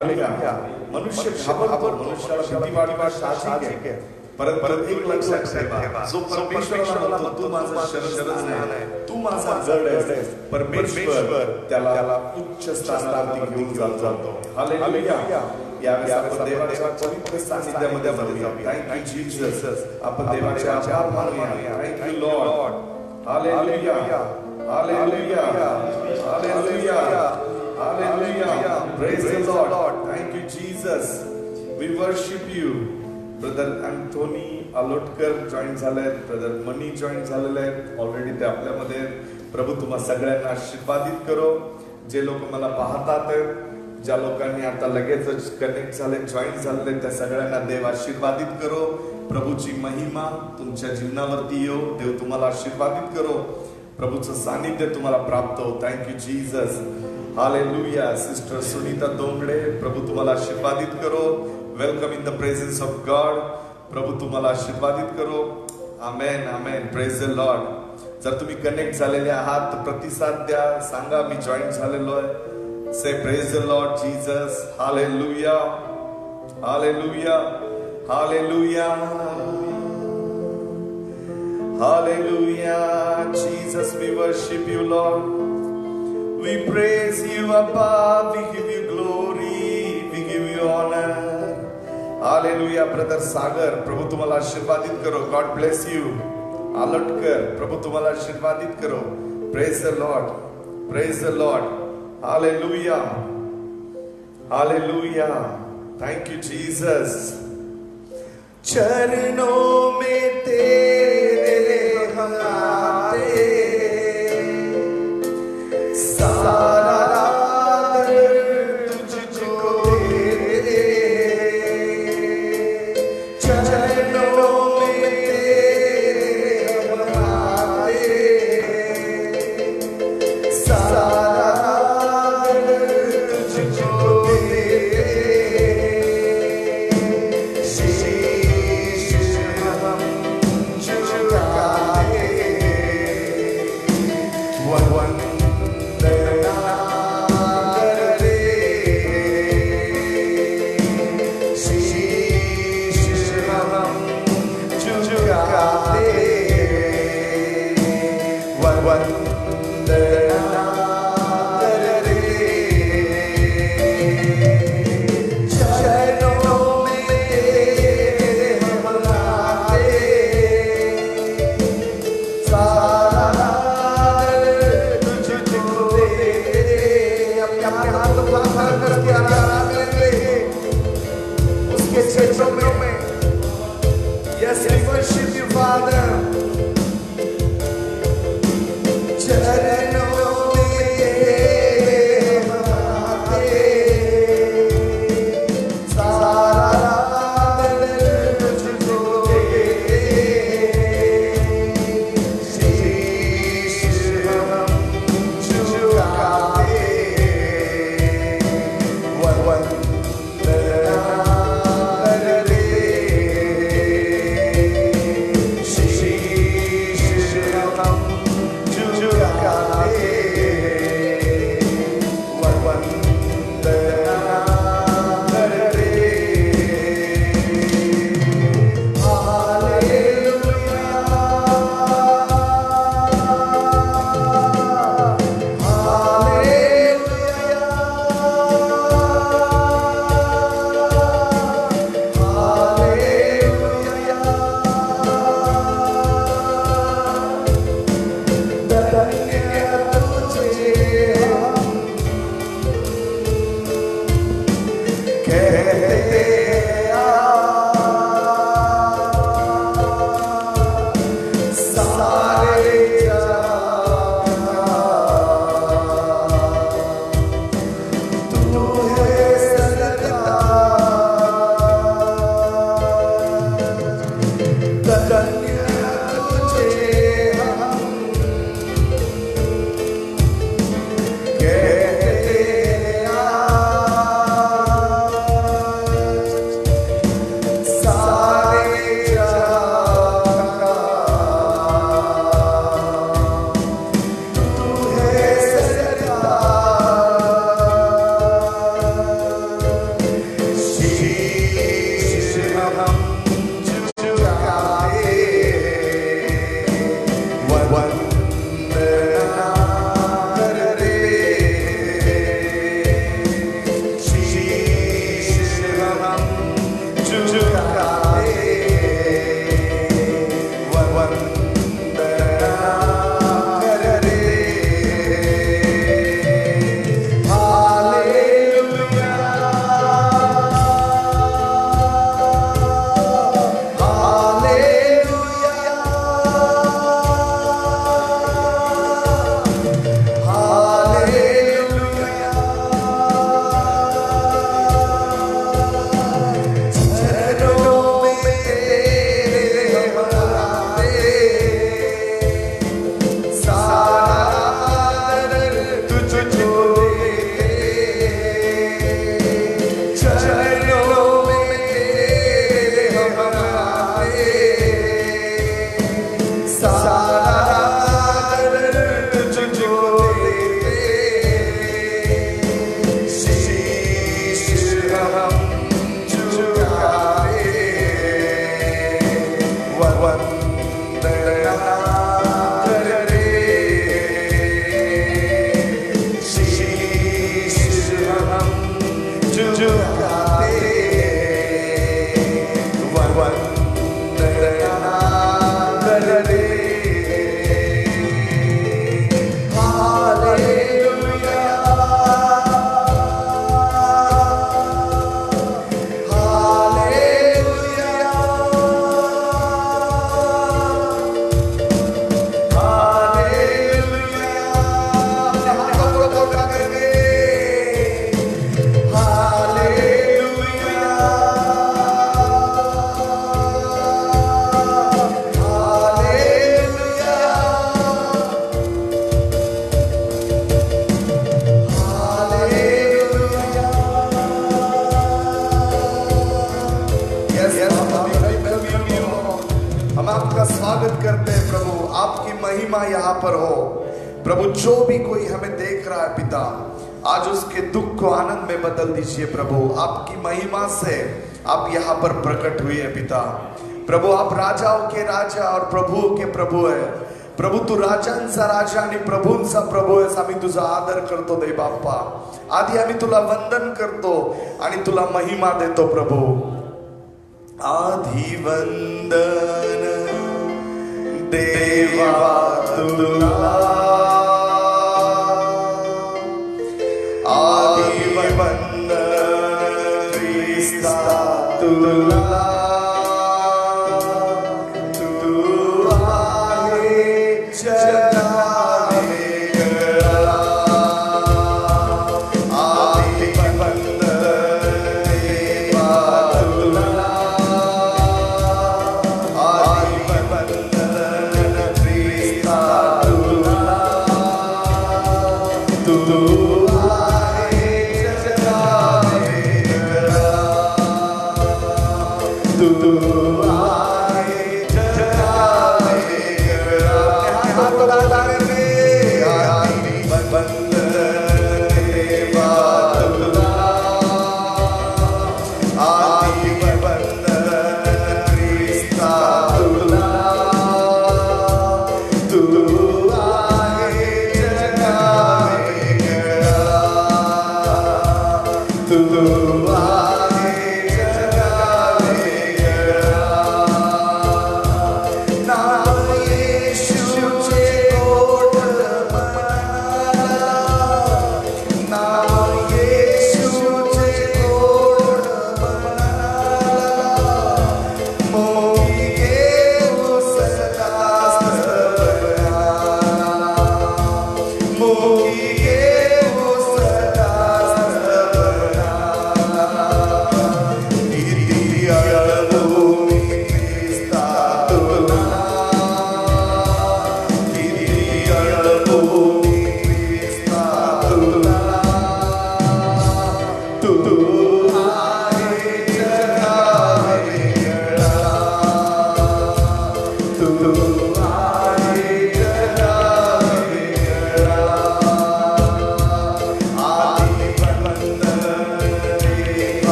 मनुष्य घाबरतो, मनुष्याला भीती वाटणं साहजिक आहे, परंतु एक लक्षात ठेवा, जो परमेश्वराला म्हणतो तू माझा शरण आहे, तू माझा गड आहेस, परमेश्वर त्याला उच्च स्थानावरती घेऊन जातो. हालेलुया. यावेळी आपण देवाच्या पवित्र सानिध्यामध्ये जाऊया. Thank you Jesus. आपण देवाचे आभार मानूया. Thank you Lord. Hallelujah. Hallelujah. Hallelujah. Hallelujah. Praise the Lord. Thank you, Jesus. We worship you. Brother Anthony Alotkar join झालेत, Brother Mani join झालेले आहेत. ऑलरेडी ते आपल्यामध्ये. प्रभू तुम्हा सगळ्यांना आशीर्वादित करो. जे लोक मला पाहतात, ज्या लोकांनी आता लगेच कनेक्ट झाले, जॉईन झालेले, त्या सगळ्यांना देव आशीर्वादित करो. प्रभूची महिमा तुमच्या जीवनावरती येऊ. देव तुम्हाला आशीर्वादित करो. प्रभूचं सानिध्य तुम्हाला प्राप्त हो. Thank you Jesus. Hallelujah. Sister Sunita Dongde, प्रभू तुम्हाला आशीर्वादित करो. Welcome in the presence of God. प्रभू तुम्हाला आशीर्वादित करो. Amen. Amen. Praise the Lord. जर तुम्ही कनेक्ट झालेले आहात तर प्रतिसाद द्या. सांगा मी जॉईन झालेलो आहे. Say praise the Lord Jesus. Hallelujah. Hallelujah. Hallelujah. Hallelujah. Jesus, we worship you, Lord. We praise you, Abba. We give you glory. We give you honor. Hallelujah. Brother Sagar, प्रभु तुम्हाला आशीर्वादित करो. God bless you. आलोटकर, प्रभु तुम्हाला आशीर्वादित करो. Praise the Lord. Praise the Lord. Hallelujah. Hallelujah. Thank you, Jesus. चरणों में तेरे हम आते, सारा आदर तुझको दे. चरणों में तेरे हम आते, सारा आदर तुझको दे. Yes, we worship you, Father. हम झुकावे वंदना करे शीश हम झुकावे वंदना करे स्वागत करते हैं प्रभु, आपकी महिमा यहाँ पर हो प्रभु। जो भी कोई हमें देख रहा है पिता, आज उसके दुख को आनंद में बदल दीजिए प्रभु। आपकी महिमा से आप यहाँ पर प्रकट हुए हैं पिता। प्रभु आप राजाओं के राजा और प्रभुओं के प्रभु है प्रभु। तू राजांचा राजा आणि प्रभूंचा प्रभू आहेस। आम्ही तुझा आदर करतो दे बाप्पा। आधी आम्ही तुला वंदन करतो आणि तुला महिमा देतो प्रभु। आधी वंदन देवा तुला, आदि वंदन ख्रिस्ता तुला। तू आहे जगावे गळा, आदि वंदन देवा तुला, आदि वंदन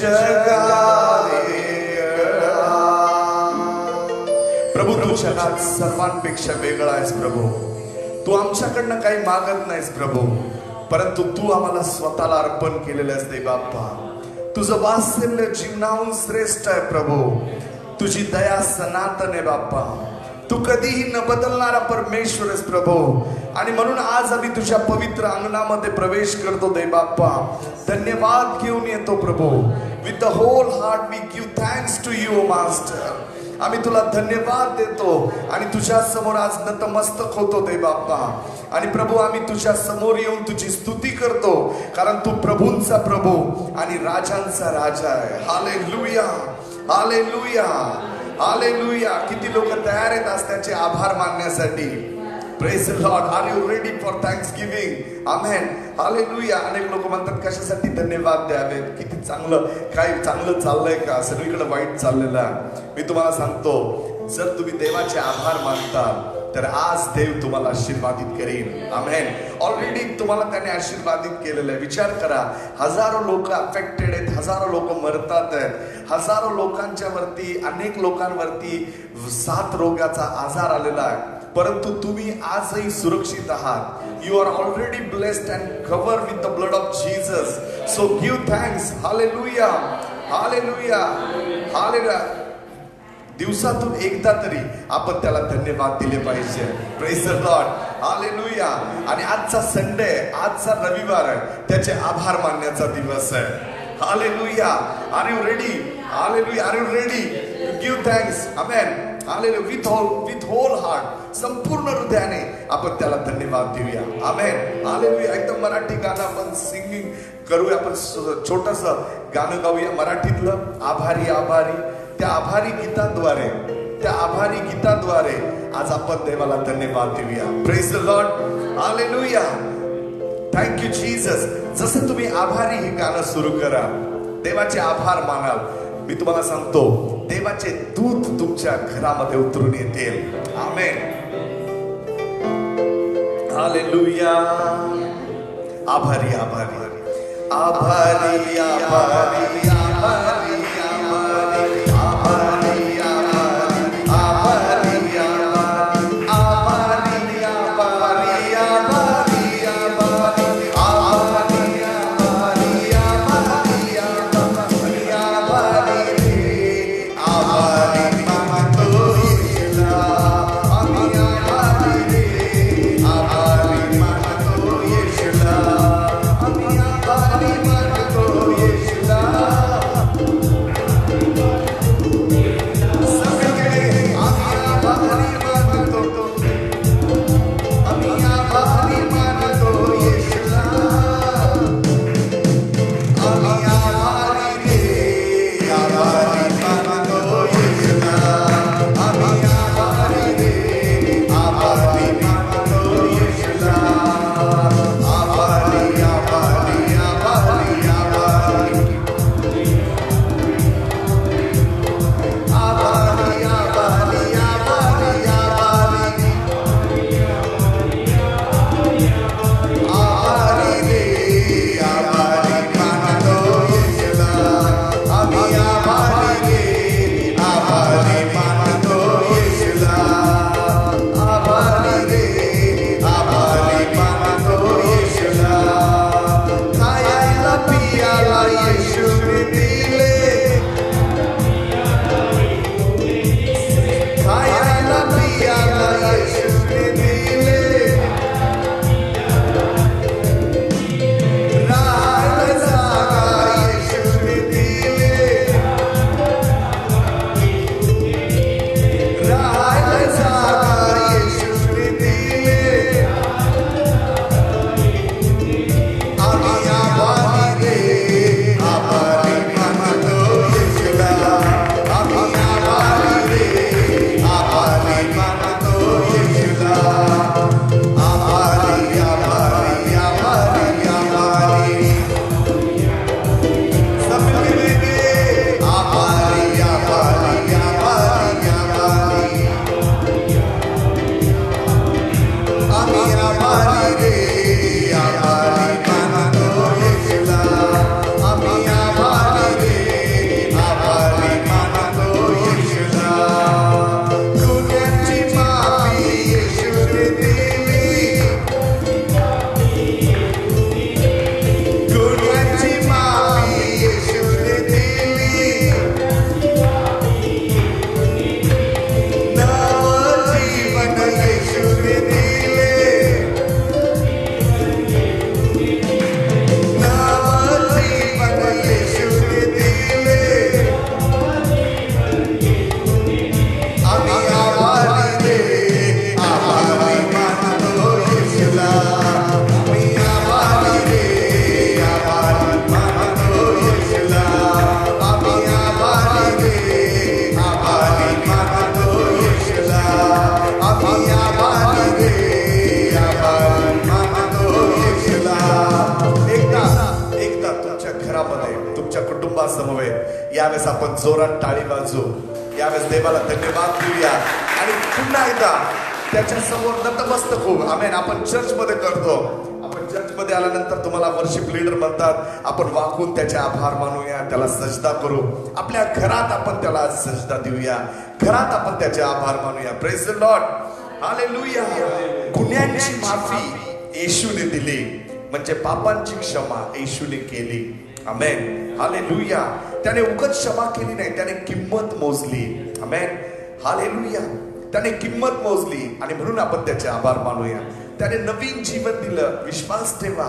जगावे गळा. प्रभू तू जगात सर्वांपेक्षा वेगळा आहेस प्रभू. तू आमच्याकडनं काही मागत नाहीस प्रभू, परंतु तू आम्हाला स्वतःला अर्पण केलेलं असते बाप्पा. तुझं वात्सल्य जीवनाहून श्रेष्ठ आहे प्रभू. तुझी दया सनातन आहे बाप्पा. तू कधीही न बदलणारा परमेश्वर आहेस प्रभू. आणि म्हणून आज आम्ही तुझ्या पवित्र अंगणामध्ये प्रवेश करतो दे बाप्पा. धन्यवाद घेऊन येतो प्रभू. With the whole heart we give thanks to you master. आम्ही तुला धन्यवाद देतो आणि तुझ्या समोर आज नतमस्तक होतो दे बाप्पा. आणि प्रभू आम्ही तुझ्या समोर येऊन तुझी स्तुती करतो, कारण तू प्रभूंचा प्रभू आणि राजांचा राजा आहे. Hallelujah, hallelujah, hallelujah. किती लोक तयार आहेत आज त्याचे आभार मानण्यासाठी. Praise the lord. Are you ready for thanksgiving? Amen. Hallelujah. अनेक लोक म्हणतात कशासाठी धन्यवाद द्यावे, किती चांगलं, काय चांगलं चाललंय का, सगळीकडे वाईट चाललेलं आहे. मी तुम्हाला सांगतो, जर तुम्ही देवाचे आभार मानताल तर आज देव तुम्हाला आशीर्वादित करेल. आमेन. ऑलरेडी तुम्हाला त्याने आशीर्वादित केलेलं आहे. विचार करा, हजारो लोक अफेक्टेड आहेत, हजारो लोक मरतात आहेत, हजारो लोकांच्या वरती, अनेक लोकांवरती 7 रोगाचा आजार आलेला आहे, परंतु तुम्ही आजही सुरक्षित आहात. You are already blessed and covered with the blood of Jesus. So give thanks. Hallelujah, hallelujah, hallelujah. दिवसातून एकदा तरी आपण त्याला धन्यवाद दिले पाहिजे. Praise the Lord. हालेलुया. आणि आजचा संडे, आजचा रविवार आहे, त्याचे आभार मानण्याचा दिवस आहे. Hallelujah. Are you ready? Hallelujah. Are you ready to give thanks? Amen. Hallelujah. With whole heart, संपूर्ण हृदयाने आपण त्याला धन्यवाद देऊया. आमेन. हालेलुया. एकदम मराठी गाणं आपण सिंगिंग करूया. आपण छोटस गाणं गाऊया मराठीतलं. आभारी आभारी. त्या आभारी गीताद्वारे, त्या आभारी गीताद्वारे आज आपण देवाला धन्यवाद देऊया. Praise the Lord. Hallelujah. Thank you Jesus. जसं तुम्ही आभारी हे गाणं सुरू करा, देवाचे आभार मानाल, मी तुम्हाला सांगतो देवाचे दूत तुमच्या घरामध्ये उतरून येतील. आमेन. हालेलुया. आभारी आभारी आभारी आभारी आभारी Yeşila तुमच्या घरामध्ये, तुमच्या कुटुंबासमवेत यावेळेस आपण जोरात टाळी वाजू, यावेळेस देवाला धन्यवाद देऊया आणि पुन्हा एकदा त्याच्या समोर नतमस्तक होऊ. आमेन. आपण चर्च मध्ये करतो, आपण चर्च मध्ये आल्यानंतर तुम्हाला वर्शिप लीडर म्हणतात, आपण वाकून त्याचे आभार मानूया, त्याला सजदा करू. आपल्या घरात आपण त्याला सजदा देऊया, घरात आपण त्याचे आभार मानूया. Praise the Lord. हालेलुया. गुन्ह्यांची माफी येशूने दिली, म्हणजे पापांची क्षमा येशूने केली. आमेन. हालेलुया. त्याने उगाच क्षमा केली नाही, त्याने किंमत मोजली. आमेन. हालेलुया. त्याने किंमत मोजली आणि म्हणून आपण त्याचे आभार मानूया. त्याने नवीन जीवन दिलं. विश्वास ठेवा,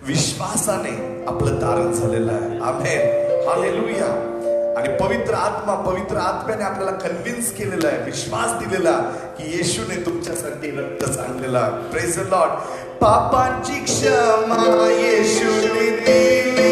विश्वासाने आपलं तारण झालेलं आहे. आमेन. हालेलुया. आणि पवित्र आत्म्याने आपल्याला कन्व्हिन्स केलेलं आहे, विश्वास दिलेला की येशूने तुमच्यासाठी रक्त सांडलेला. Praise the Lord. पापांची क्षमा येशूने दिली.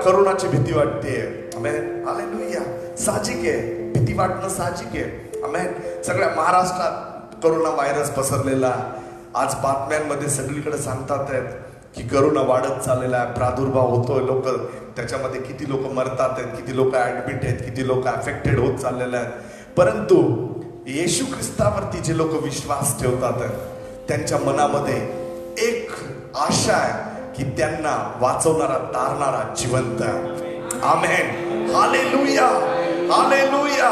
करोनाची भीती वाटते. आमेन. हालेलुया. साहजिक आहे, भीती वाटणं साहजिक आहे. आमेन. सगळ्या महाराष्ट्रात करोना व्हायरस पसरलेला. आज बातम्यांमध्ये सगळीकडे सांगतात आहेत की करोना वाढत चाललेला आहे, प्रादुर्भाव होतोय. लोक त्याच्यामध्ये किती लोक मरतात आहेत, किती लोक ऍडमिट आहेत, किती लोक अफेक्टेड होत चाललेले आहेत. परंतु येशू ख्रिस्तावरती जे लोक विश्वास ठेवतात त्यांच्या मनामध्ये एक आशा आहे की त्यांना वाचवणारा, तारणारा जिवंत आहे. Amen. Hallelujah. Hallelujah.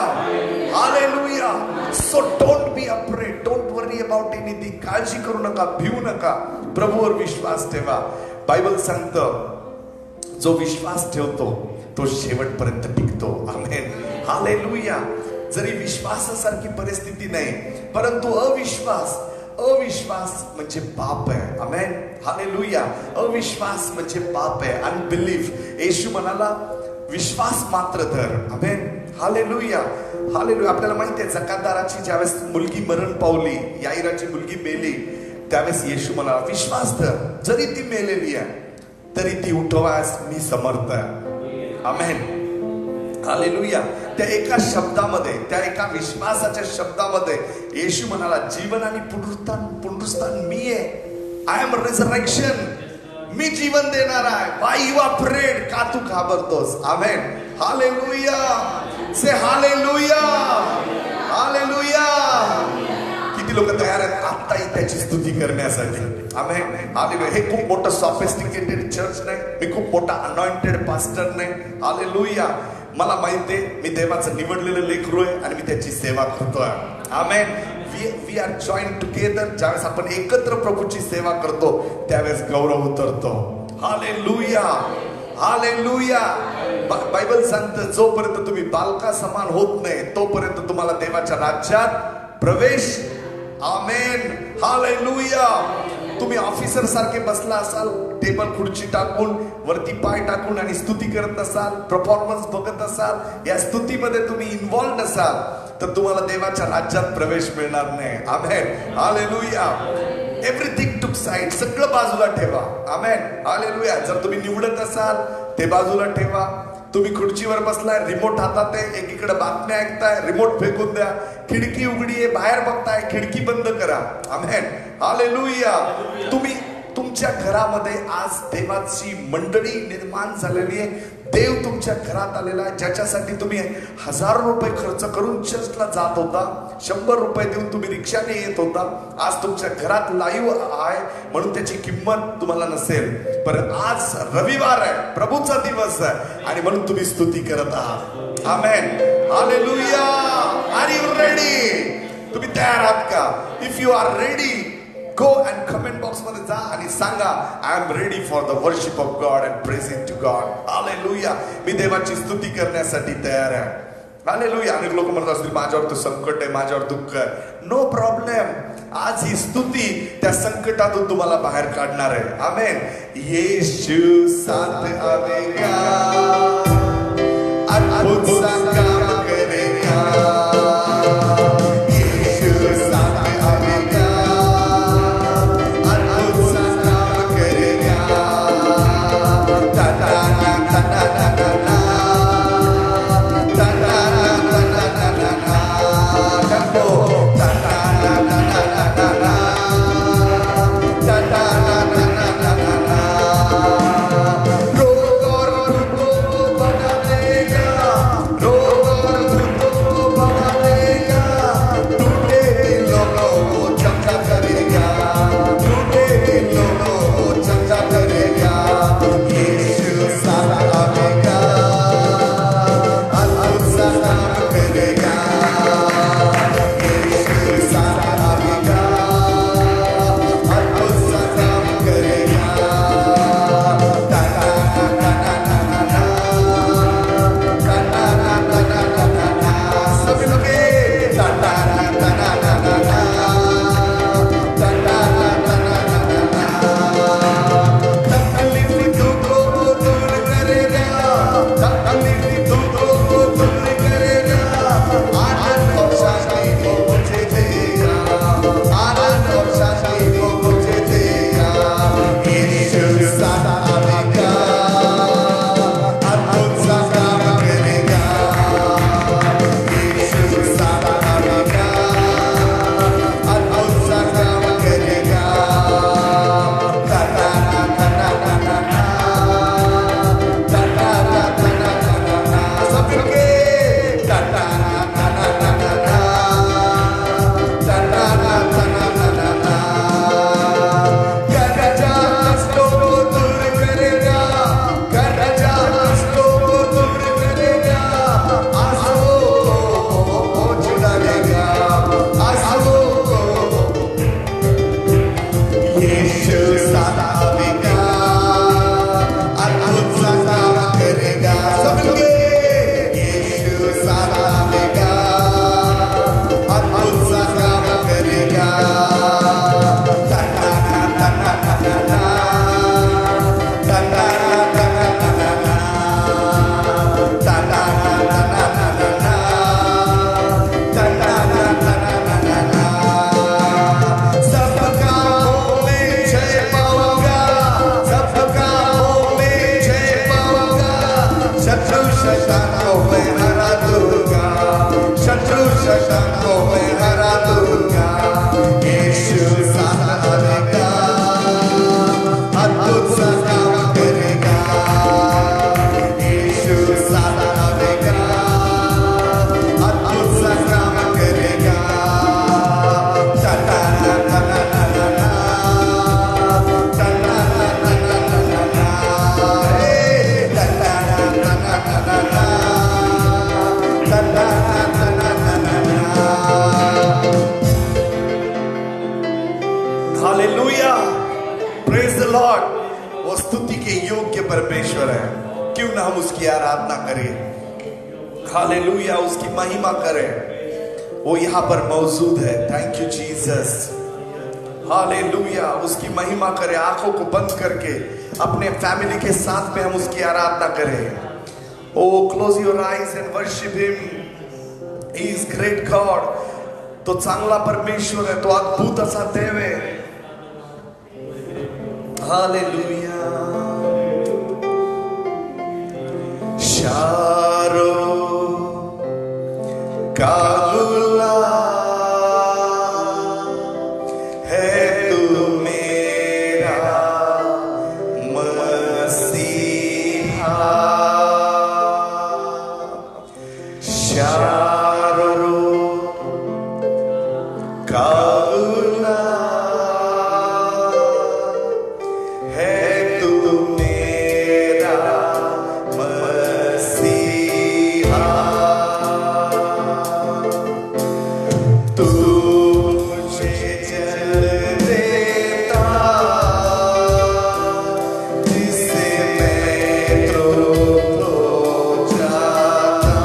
Hallelujah. So don't be afraid, don't worry about anything. काळजी करू नका, भिवू नका, प्रभूवर विश्वास ठेवा. बायबल सांगतं, जो विश्वास ठेवतो तो शेवटपर्यंत टिकतो. आमेन. हालेलुया. जरी विश्वासासारखी परिस्थिती नाही, परंतु अविश्वास म्हणजे पाप आहे. आमेन. हालेलुया. अविश्वास म्हणजे पाप आहे. अनबिलीफ. येशू म्हणाला विश्वास मात्र धर. आमेन. हालेलुया. हालेलुया. आपल्याला माहिती आहे जकातदाराची ज्यावेळेस मुलगी मरण पावली, याईराची मुलगी मेली, त्यावेळेस येशू म्हणाला विश्वास धर, जरी ती मेलेली आहे तरी ती उठवायस मी समर्थ आहे. आमेन. हालेलुया. त्या एका शब्दामध्ये, त्या एका विश्वासाच्या शब्दामध्ये येशू म्हणाला जीवन आणि पुनरुत्थान मी आहे. I am रिझरेक्शन. मी जीवन देणार आहे. व्हाय यू आर अफ्रेड? का तू घाबरतोस? आमेन. हालेलुया. Say hallelujah. हालेलुया. किती लोक तयार आहेत आत्ताही त्याची स्तुती करण्यासाठी? आमेन. हालेलुया. हे खूप मोठं सॉफिस्टिकेटेड चर्च नाही, मी खूप मोठा अनॉइंटेड पास्टर नाही. हालेलुया. मला माहिती आहे मी देवाचं निवडलेलं लेकरू आहे आणि मी त्याची सेवा करतोय. Amen. We are join together. ज्यावेळेस आपण एकत्र प्रभूची सेवा करतो त्यावेळेस गौरव उतरतो. हालेलुया. हालेलुया. बायबल सांगतं जोपर्यंत तुम्ही बालका समान होत नाही तोपर्यंत तुम्हाला देवाच्या राज्यात प्रवेश. आमेन. हालेलुया. तुम्ही ऑफिसर सारखे बसला असाल, टेबल खुर्ची टाकून वरती पाय टाकून आणि स्तुती करत असाल, परफॉर्मन्स बघत असाल, या स्तुतीमध्ये तुम्ही इन्व्हॉल्व नसाल तर तुम्हाला देवाच्या राज्यात प्रवेश मिळणार नाही. आमेन. हालेलुया. एव्हरीथिंग टुक साइड. सगळं बाजूला ठेवा. आमेन. हालेलुया. जर तुम्ही निवडत असाल ते बाजूला ठेवा, तुम्ही खुर्चीवर बसलाय, रिमोट हातात आहे, एकीकडे बातम्या ऐकताय, रिमोट फेकून द्या. खिडकी उघडी आहे, बाहेर बघताय, खिडकी बंद करा. आमेन, हालेलुया. तुम्ही तुमच्या घरामध्ये आज देवाची मंडळी निर्माण झालेली आहे. देव तुमच्या घरात आलेला आहे, ज्याच्यासाठी तुम्ही हजारो रुपये खर्च करून चर्चला जात होता, 100 रुपये देऊन तुम्ही रिक्षाने येत होता. आज तुमच्या घरात लाईव्ह आहे म्हणून त्याची किंमत तुम्हाला नसेल, पण आज रविवार आहे, प्रभूचा दिवस आहे आणि म्हणून तुम्ही स्तुती करत आहात. Amen, hallelujah. Are you ready? तुम्ही तयार आहात का? If you are ready, go and comment box मध्ये जा आणि सांगा, I am ready for the worship of God and praising to God. Hallelujah. मी देवाची स्तुती करण्यासाठी तयार आहे. हालेलुया. अनेक लोक म्हणत असतील, माझ्यावर तो संकट आहे, माझ्यावर दुःख आहे. No problem. आज ही स्तुती त्या संकटातून तुम्हाला बाहेर काढणार आहे. आमेन. येशू साथ आवेगा, अद्भुत सा काम करेगा. येशू साथ आवेगा, अद्भुत सा काम करेगा. ता ता ना ता ता ता ता ना, ता ता ना ता ता ता ता ना. डब्बो ता ता ना ता ता ता ता ना, ता ता ना ता ता ता ता ना. रोग और दुखों को भगा देगा, रोग और दुखों को भगा देगा. टूटे दिलों को चंगा करेगा, टूटे दिलों को चंगा करेगा. यीशु साथ आवेगा, अद्भुत सा काम करेगा. यीशु साथ आवेगा, अद्भुत सा काम करेगा. ता ता ना ता ता ता ता ना, ता ता ना ता ता ता ता ना. सभी लोग ता ता ना ता ता ता ता ना, ता ता ना ता ता ता ता ना. तकलीफ दुखों को दूर करेगा, तकलीफ दुखों को दूर करेगा. आनंद और शांति को मुझे देगा, आनंद और शांति को मुझे देगा. यीशु साथ आवेगा, अद्भुत सा काम करेगा. यीशु साथ आवेगा, अद्भुत सा काम करेगा. ता ता ना ता ता ता ता ना, ता ता ना ता ता ता ता ना. सब लोग ता ता ना ता ता ता ता ना, ता ता ना ता ता ता ता ना. कर्जा कष्टों को दूर करेगा, कर्जा कष्टों को दूर करेगा. आंसुओं को पोंछ डालेगा, आंसुओं को. यीशु साथ आवेगा, अद्भुत सा काम करेगा. सब लोग यीशु साथ आवेगा, अद्भुत सा काम करेगा. ता ता ना ता ता ता ता ना, ता ता ना ता ता ता ता ना, ता ता ना ता ता ता ता ना, ता ता ना ता ता ता ता ना. सब कामों में जय पाऊंगा, सब कामों में जय पाऊंगा. शत्रु शैतान को मैं हरा दूंगा, शत्रु शैतान को मैं हरा दूंगा. यीशु साथ आवेगा, अद्भुत सा काम करेगा. यीशु साथ आवेगा, अद्भुत सा काम करेगा. ता ता ना ता ता ता ता ना, ता ता ना ता ता ता ता ना. ता ता ना ता ता ता ता ना, ता ता ना ता ता ता ता ना. हालेलुया. Praise the Lord. वो स्तुति के योग्य परमेश्वर है. क्यों ना हम उसकी आराधना करें. हालेलुया. उसकी महिमा करें. वो यहाँ पर मौजूद है. Thank you Jesus. हालेलुया. उसकी महिमा करें. आंखों को बंद करके अपने फैमिली के साथ में हम उसकी आराधना करें. Oh, close your eyes and worship him. He is great God. तो चांगला परमेश्वर है, तो अद्भुत असा देव आहे. हालेलुया. शारो कालुला है तू मेरा मसीहा। शारो कालुला है तू मेरा मसीहा। तू मुझे जल देता जिससे मैं तृप्त हो जाता।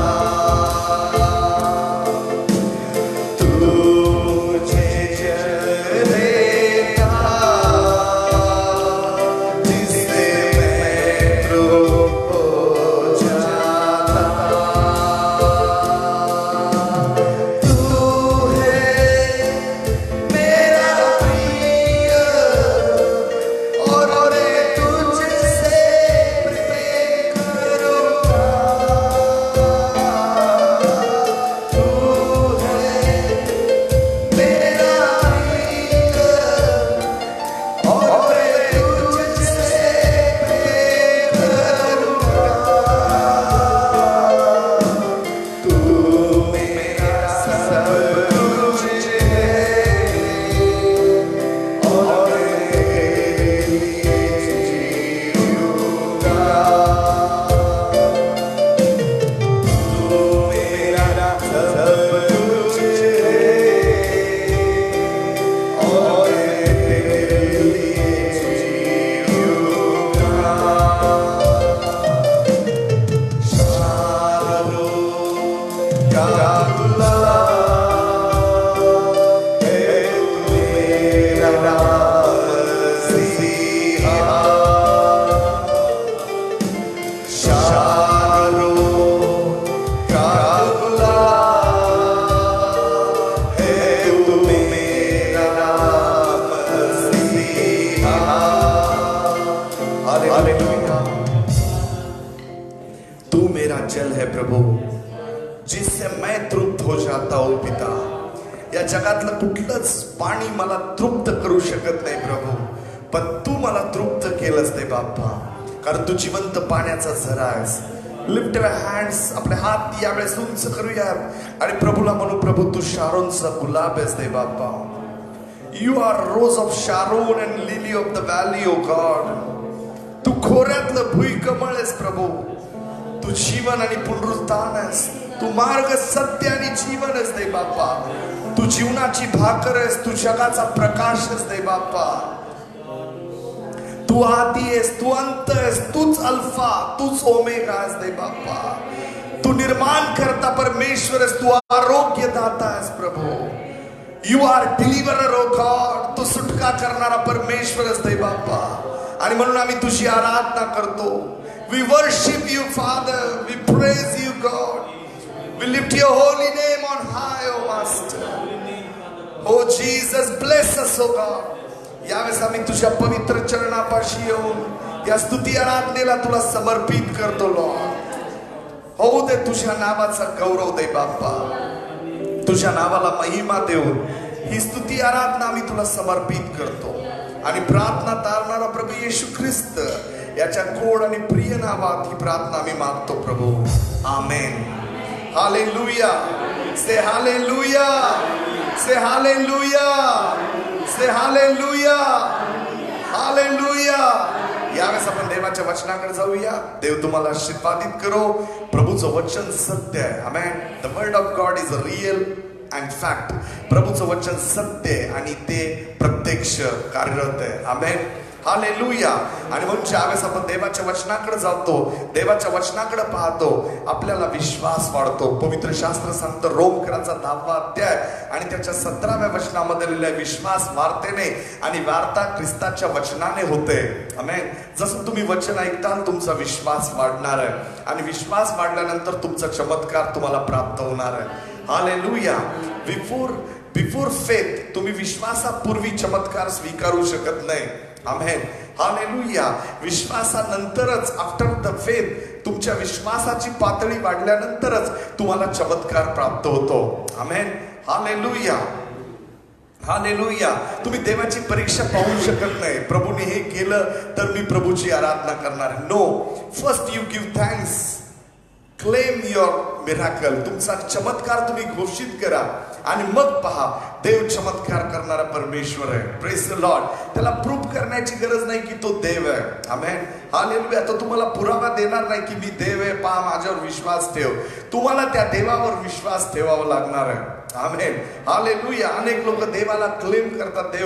तू मुझे जल देता जिससे मैं तृप्त हो जाता। तू है मेरा प्रिय और मैं तुझसे प्रेम करूँगा। तू है मेरा प्रिय और मैं तुझसे प्रेम करूँगा। तू मेरा सब कुछ है और तेरे लिए जीऊँगा। तू मेरा सब कुछ है और तेरे लिए जीऊँगा। शारो कालुला है तू मेरा मसीहा। शारो कालुला है तू मेरा मसीहा। हालेलुया। तू मेरा जल है प्रभू जिससे मैं तृप्त हो जाता हूं पिता। या जगातलं कुठलंच पाणी मला तृप्त करू शकत नाही प्रभू, पण तू मला तृप्त केलंस ते बाप्पा, कारण तू जिवंत पाण्याचा झरा आहेस. लिफ्ट युअर हँड्स, आपले हात यावेळेस उंच करूया आणि प्रभूला म्हणू, प्रभू तू शारोनचा गुलाब आहेस ते बाप्पा. You are rose of Sharon and lily of the valley O God. तू खोऱ्यातलं भुईकमळ आहेस प्रभू. तू जीवन आणि पुनरुत्थान आहेस. तू मार्ग, सत्य आणि जीवन आहेस दे बाप्पा. तू जीवनाची भाकर आहेस. तू जगाचा प्रकाश आहेस दे बाप्पा. तू आदी आहेस, तू अंत आहेस, तूच अल्फा, तूच ओमेगा आहेस दे बाप्पा. तू निर्माण करता परमेश्वर आहेस. तू आरोग्यदाता आहेस प्रभू. You are deliverer O God. तू सुटका करणारा परमेश्वर आहेस दे बाप्पा. आणि म्हणून आम्ही तुझी आराधना करतो. We worship you, Father. We praise you, God. We lift your holy name on high, O Master. Oh Jesus, bless us, O God. यावेळेस आम्ही तुझ्या पवित्र चरणापाशी येऊन या स्तुती आराधनेला तुला समर्पित करतो लॉर्ड. होऊ दे तुझ्या नावाचा गौरव दे बाप्पा. तुझ्या नावाला महिमा देऊन ही स्तुती आराधना आम्ही तुला समर्पित करतो आणि प्रार्थना तारणारा प्रभू येशू ख्रिस्त याच्या गोड आणि प्रिय नावात ही प्रार्थना आम्ही मागतो प्रभू. आमेन. Hallelujah. Say hallelujah. Say hallelujah. Say hallelujah. Hallelujah. यावेळेस आपण देवाच्या वचनाकडे जाऊया. देव तुम्हाला आशीर्वादित करो. प्रभूचं वचन सत्य आहे. Amen. The word of God is a real and fact. प्रभूचं वचन सत्य आहे आणि ते प्रत्यक्ष कार्यरत आहे. आमेन. हालेलुया. आणि म्हणून ज्यावेळेस आपण देवाच्या वचनाकडे जातो, देवाच्या वचनाकडे पाहतो, आपल्याला विश्वास वाढतो. पवित्र शास्त्र सांगतं, रोमकरांचा 10वा अध्याय आणि त्याच्या 17व्या वचनामध्ये लिहिलंय, विश्वास वाढतेने आणि वार्ता ख्रिस्ताच्या वचनाने होते. आमेन. जसं तुम्ही वचन ऐकताल तुमचा विश्वास वाढणार आहे आणि विश्वास वाढल्यानंतर तुमचा चमत्कार तुम्हाला प्राप्त होणार आहे. हालेलुया. बिफोर फेथ तुम्ही विश्वासापूर्वी चमत्कार स्वीकारू शकत नाही. Amen. Hallelujah. विश्वासानंतरच, after the faith, तुमच्या विश्वासाची पातळी वाढल्यानंतरच तुम्हाला चमत्कार प्राप्त होतो. आमेन. हालेलुया. हालेलुया. तुम्ही देवाची परीक्षा पाहू शकत नाही. प्रभूने हे केलं तर मी प्रभूची आराधना करणार. No, first you give thanks, claim your miracle. तुमचा चमत्कार तुम्ही घोषित करा आणि मग पहा, देव चमत्कार करणारा परमेश्वर आहे. Praise the Lord. त्याला प्रूव्ह करण्याची गरज नाही की तो देव आहे. आमेन. हालेलुया. तो तुम्हाला पुरावा देणार नाही की मी देव आहे, पहा माझ्यावर विश्वास ठेव. तुम्हाला त्या देवावर विश्वास ठेवावा लागणार आहे. आमेन. हालेलुया. अनेक लोक देवाला क्लेम करतात,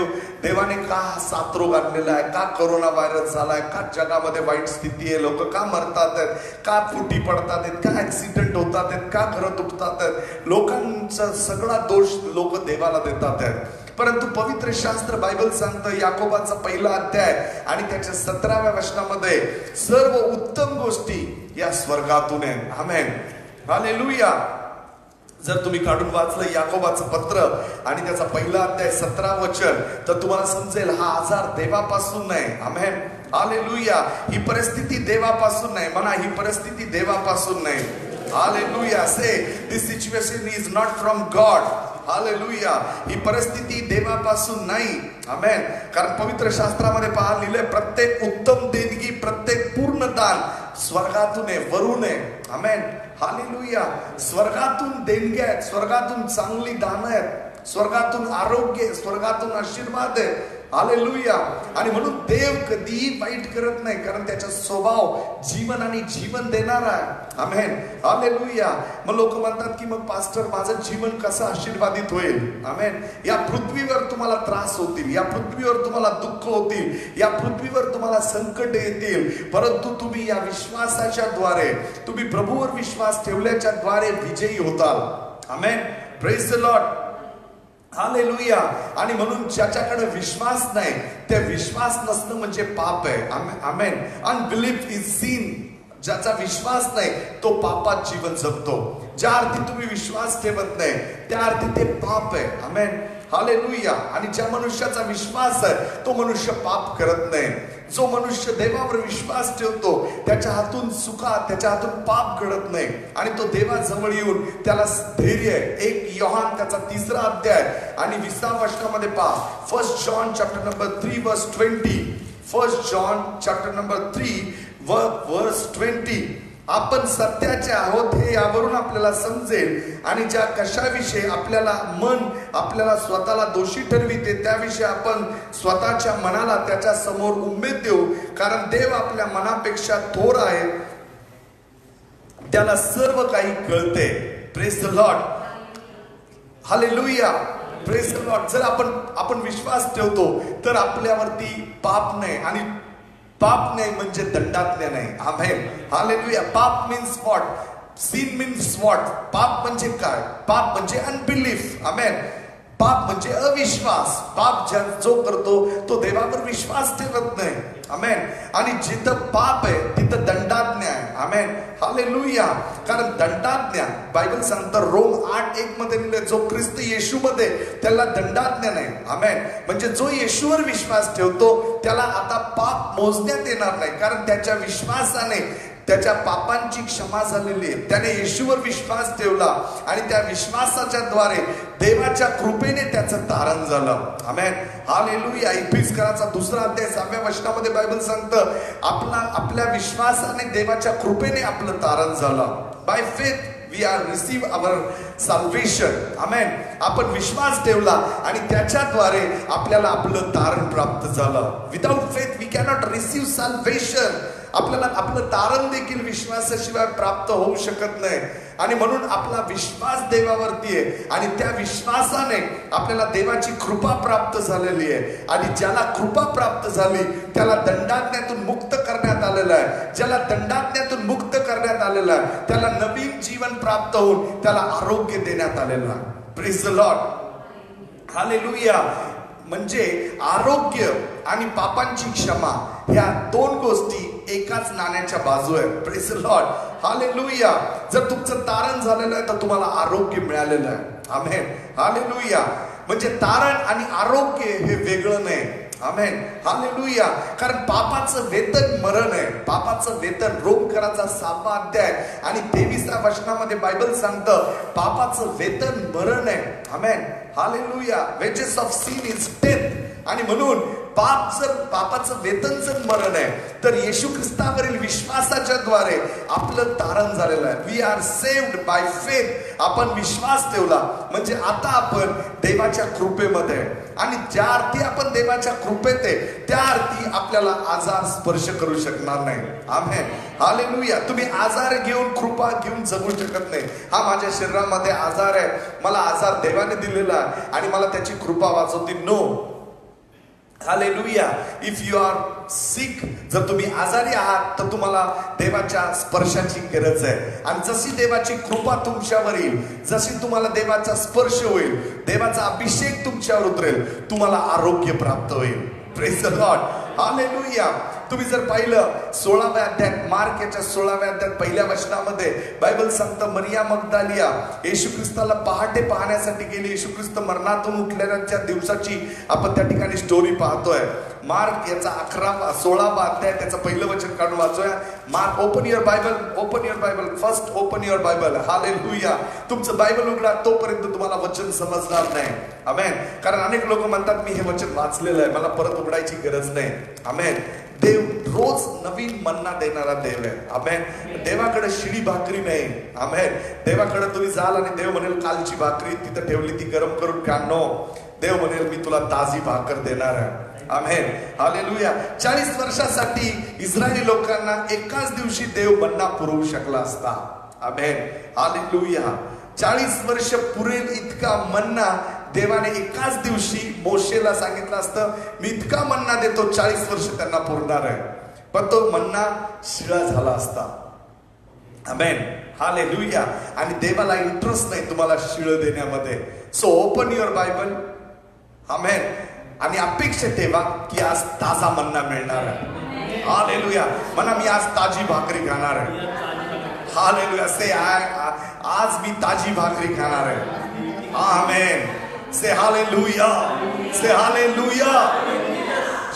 देवाने का साथरोग आणलेला आहे, का कोरोना व्हायरस झालाय, का जगामध्ये वाईट स्थिती आहे, लोक का मरतात आहेत, का फुटी पडतात आहेत, का ऍक्सिडेंट होतात आहेत, का घरं तुटतात आहेत. लोकांचा सगळा दोष लोक देवाला देतात आहेत. परंतु पवित्र शास्त्र बायबल सांगतं, याकोबाचा पहिला अध्याय आणि त्याच्या 17व्या वचनामध्ये, सर्व उत्तम गोष्टी या स्वर्गातून आहेत. आमेन. हालेलुया. जर तुम्ही काढून वाचलं याकोबाचं पत्र आणि त्याचा पहिला अध्याय 17 वचन, तर तुम्हाला समजेल हा आजार देवापासून नाही. आमेन. हालेलुया. ही परिस्थिती देवापासून नाही. म्हणा, ही परिस्थिती देवापासून नाही. Hallelujah. Say this situation is not from God. Hallelujah. ही परिस्थिती देवापासून नाही. आमेन. कारण पवित्र शास्त्रामध्ये पहा लिहिलंय, प्रत्येक उत्तम देणगी, प्रत्येक पूर्ण दान स्वर्गातून आहे, वरून आहे. आमेन. हालेलुया. स्वर्गातून देणग्या आहेत, स्वर्गातून चांगली दानं आहेत, स्वर्गातून आरोग्य, स्वर्गातून आशीर्वाद आहे. हालेलुया. आणि म्हणून देव कधीही वाईट करत नाही, कारण त्याचा स्वभाव जीवन आणि जीवन देणारा आहे. आमेन. हालेलुया. मग लोक म्हणतात की मग पास्टर माझं जीवन कसं आशीर्वादित होईल. आमेन. या पृथ्वीवर तुम्हाला त्रास होतील, या पृथ्वीवर तुम्हाला दुःख होतील, या पृथ्वीवर तुम्हाला संकट येतील, परंतु तुम्ही या विश्वासाच्या द्वारे, तुम्ही प्रभूवर विश्वास ठेवल्याच्या द्वारे विजयी होताल. Amen. Praise the Lord. Hallelujah. आणि म्हणून ज्याच्याकडे विश्वास नाही, त्या विश्वास नसणं म्हणजे पाप आहे. आमेन. Unbelief is sin. ज्याचा विश्वास नाही तो पापात जीवन जगतो. ज्या अर्थी तुम्ही विश्वास ठेवत नाही त्या अर्थी ते पाप आहे. आमेन. हालेलुया. आणि ज्या मनुष्याचा विश्वास आहे तो मनुष्य पाप करत नाही. जो मनुष्य देवावर विश्वास ठेवतो त्याच्या हातून त्याच्या हातून पाप घडत नाही आणि तो देवाजवळ येऊन त्याला धैर्य आहे. 1 योहान त्याचा 3रा अध्याय आणि 20व्या वचनामध्ये पहा. 1 जॉन चॅप्टर नंबर 3 वर्स 20. 1 जॉन चॅप्टर नंबर 3 वर्स 20. आपण सत्याचे आहोत हे यावरून आपल्याला समजेल, आणि ज्या कशाविषयी आपल्याला स्वतःला दोषी ठरविते त्याविषयी आपण स्वतःच्या मनाला त्याच्या समोर उमेद देऊ, कारण देव आपल्या मनापेक्षा थोर आहे, त्याला सर्व काही कळते. Praise the Lord. Hallelujah. Praise the Lord. जर आपण विश्वास ठेवतो तर आपल्यावरती पाप नाही, आणि पाप नाही म्हणजे दंडाज्ञा नाही. आमेन. हालेलुया. पाप means what? Sin means what? पाप म्हणजे काय? पाप म्हणजे अनबिलीफ. आमेन. पाप म्हणजे अविश्वास. पाप जो करतो तो देवावर विश्वास ठेवत नाही. आमेन. आणि जिथं पाप आहे तिथं दंडाज्ञा आहे. आमेन. हालेलुया. कारण दंडाज्ञा बायबल सांगतं रोम 8:1 मध्ये लिहिलंय, जो ख्रिस्त येशूमध्ये त्याला दंडाज्ञा नाही. आमेन. म्हणजे जो येशूवर विश्वास ठेवतो त्याला आता पाप मोजण्यात येणार नाही, कारण त्याच्या विश्वासाने त्याच्या पापांची क्षमा झालेली आहे. त्याने येशूवर विश्वास ठेवला आणि त्या विश्वासाच्या द्वारे देवाच्या कृपेने त्याचं तारण झालं. आमेन. हालेलुया. इफिसकराचा 2रा अध्याय 6व्या वचनामध्ये बायबल सांगतं, आपल्या विश्वासाने देवाच्या कृपेने आपलं तारण झालं. By faith we are receive our salvation. आमेन. आपण विश्वास ठेवला आणि त्याच्याद्वारे आपल्याला आपलं तारण प्राप्त झालं. Without faith we cannot receive salvation. आपल्याला आपलं तारण देखील विश्वासाशिवाय प्राप्त होऊ शकत नाही. आणि म्हणून आपला विश्वास देवावरती आहे आणि त्या विश्वासाने आपल्याला देवाची कृपा प्राप्त झालेली आहे. आणि ज्याला कृपा प्राप्त झाली त्याला दंडाज्ञेतून मुक्त करण्यात आलेलं आहे. ज्याला दंडाज्ञेतून मुक्त करण्यात आलेलं आहे त्याला नवीन जीवन प्राप्त होऊन त्याला आरोग्य देण्यात आलेलं आहे. Praise the Lord. हालेलुया. म्हणजे आरोग्य आणि पापांची क्षमा ह्या 2 गोष्टी एकाच नाण्याच्या बाजू आहे. Praise the Lord. हालेलुया. जर तुमचं तारण झालेलं आहे तर तुम्हाला आरोग्य मिळालेलं आहे. आमेन. हालेलुया. म्हणजे तारण आणि आरोग्य हे वेगळं नाही. Amen, hallelujah. कारण पापाचं वेतन मरण आहे. पापाचं वेतन रोमकराचा 6वा अध्याय आणि 23व्या वचनामध्ये बायबल सांगतं पापाचं वेतन मरण आहे. Amen, hallelujah. Wages of sin is death. आणि म्हणून पापाचं वेतन जर मरण आहे तर येशू ख्रिस्तावरील विश्वासाच्या द्वारे आपलं तारण झालेलं आहे. We are saved by faith. आपण विश्वास ठेवला म्हणजे आता आपण देवाच्या कृपेमध्ये, आणि ज्या अर्थी आपण देवाच्या कृपेत आहे त्या अर्थी आपल्याला आजार स्पर्श करू शकणार नाही. Amen, hallelujah. तुम्ही आजार घेऊन कृपा घेऊन जगू शकत नाही. हा माझ्या शरीरामध्ये आजार आहे, मला आजार देवाने दिलेला आहे आणि मला त्याची कृपा वाचवते. No, hallelujah. If you are sick, जर तुम्ही आजारी आहात तर तुम्हाला देवाच्या स्पर्शाची गरज आहे. आणि जशी देवाची कृपा तुमच्यावर येईल, जशी तुम्हाला देवाचा स्पर्श होईल, देवाचा अभिषेक तुमच्यावर उतरेल, तुम्हाला आरोग्य प्राप्त होईल. Praise the Lord, hallelujah. तुम्ही जर पाहिलं 16व्या अध्यायात, मार्क याच्या 16व्या अध्यायात 1ल्या वचनामध्ये बायबल सांगतं मरिया मगदालिया येशू ख्रिस्ताला पहाटे पाहण्यासाठी गेली. येशू ख्रिस्त मरणातून उठल्याच्या दिवसाची आपण त्या ठिकाणी स्टोरी पाहतोय. मार्क याचा 16वा अध्याय त्याचं पहिलं वचन काढून वाचूया. Mark, open your Bible first, open your Bible. Hallelujah. तुमचं बायबल उघडा तोपर्यंत तुम्हाला वचन समजणार नाही. आमेन. कारण अनेक लोक म्हणतात मी हे वचन वाचलेलं आहे, मला परत उघडायची गरज नाही. आमेन. देव रोज नवीन मन्ना देणारा देव आहे. आमेन. देवाकडे शिडी भाकरी नाही. आमेन. देवाकडे तुम्ही जाल आणि देव म्हणेल कालची भाकरी तिथं ठेवली ती गरम करून खा. नो, देव म्हणेल मी तुला ताजी भाकर देणार आहे. Amen, hallelujah. 40 वर्षासाठी इस्रायली लोकांना एकाच दिवशी देव मन्ना पुरवू शकला असता. Amen, hallelujah. 40 वर्ष पुरेल इतका मन्ना देवाने एकाच दिवशी मोशेला सांगितलं असतं मी इतका मन्ना देतो 40 वर्ष त्यांना पुरणार आहे, पण तो मन्ना शिळा झाला असता. Amen, hallelujah. आणि देवाला इंटरेस्ट नाही तुम्हाला शिळ देण्यामध्ये. So open your Bible. Amen. आणि अपेक्षा ठेवा की आज ताजा मन्ना मिळणार आहे. हालेलुया. म्हणा मी आज ताजी भाकरी खाणार आहे. हालेलुया. से आज मी ताजी भाकरी खाणार आहे. आमेन. से हालेलुया. Say hallelujah.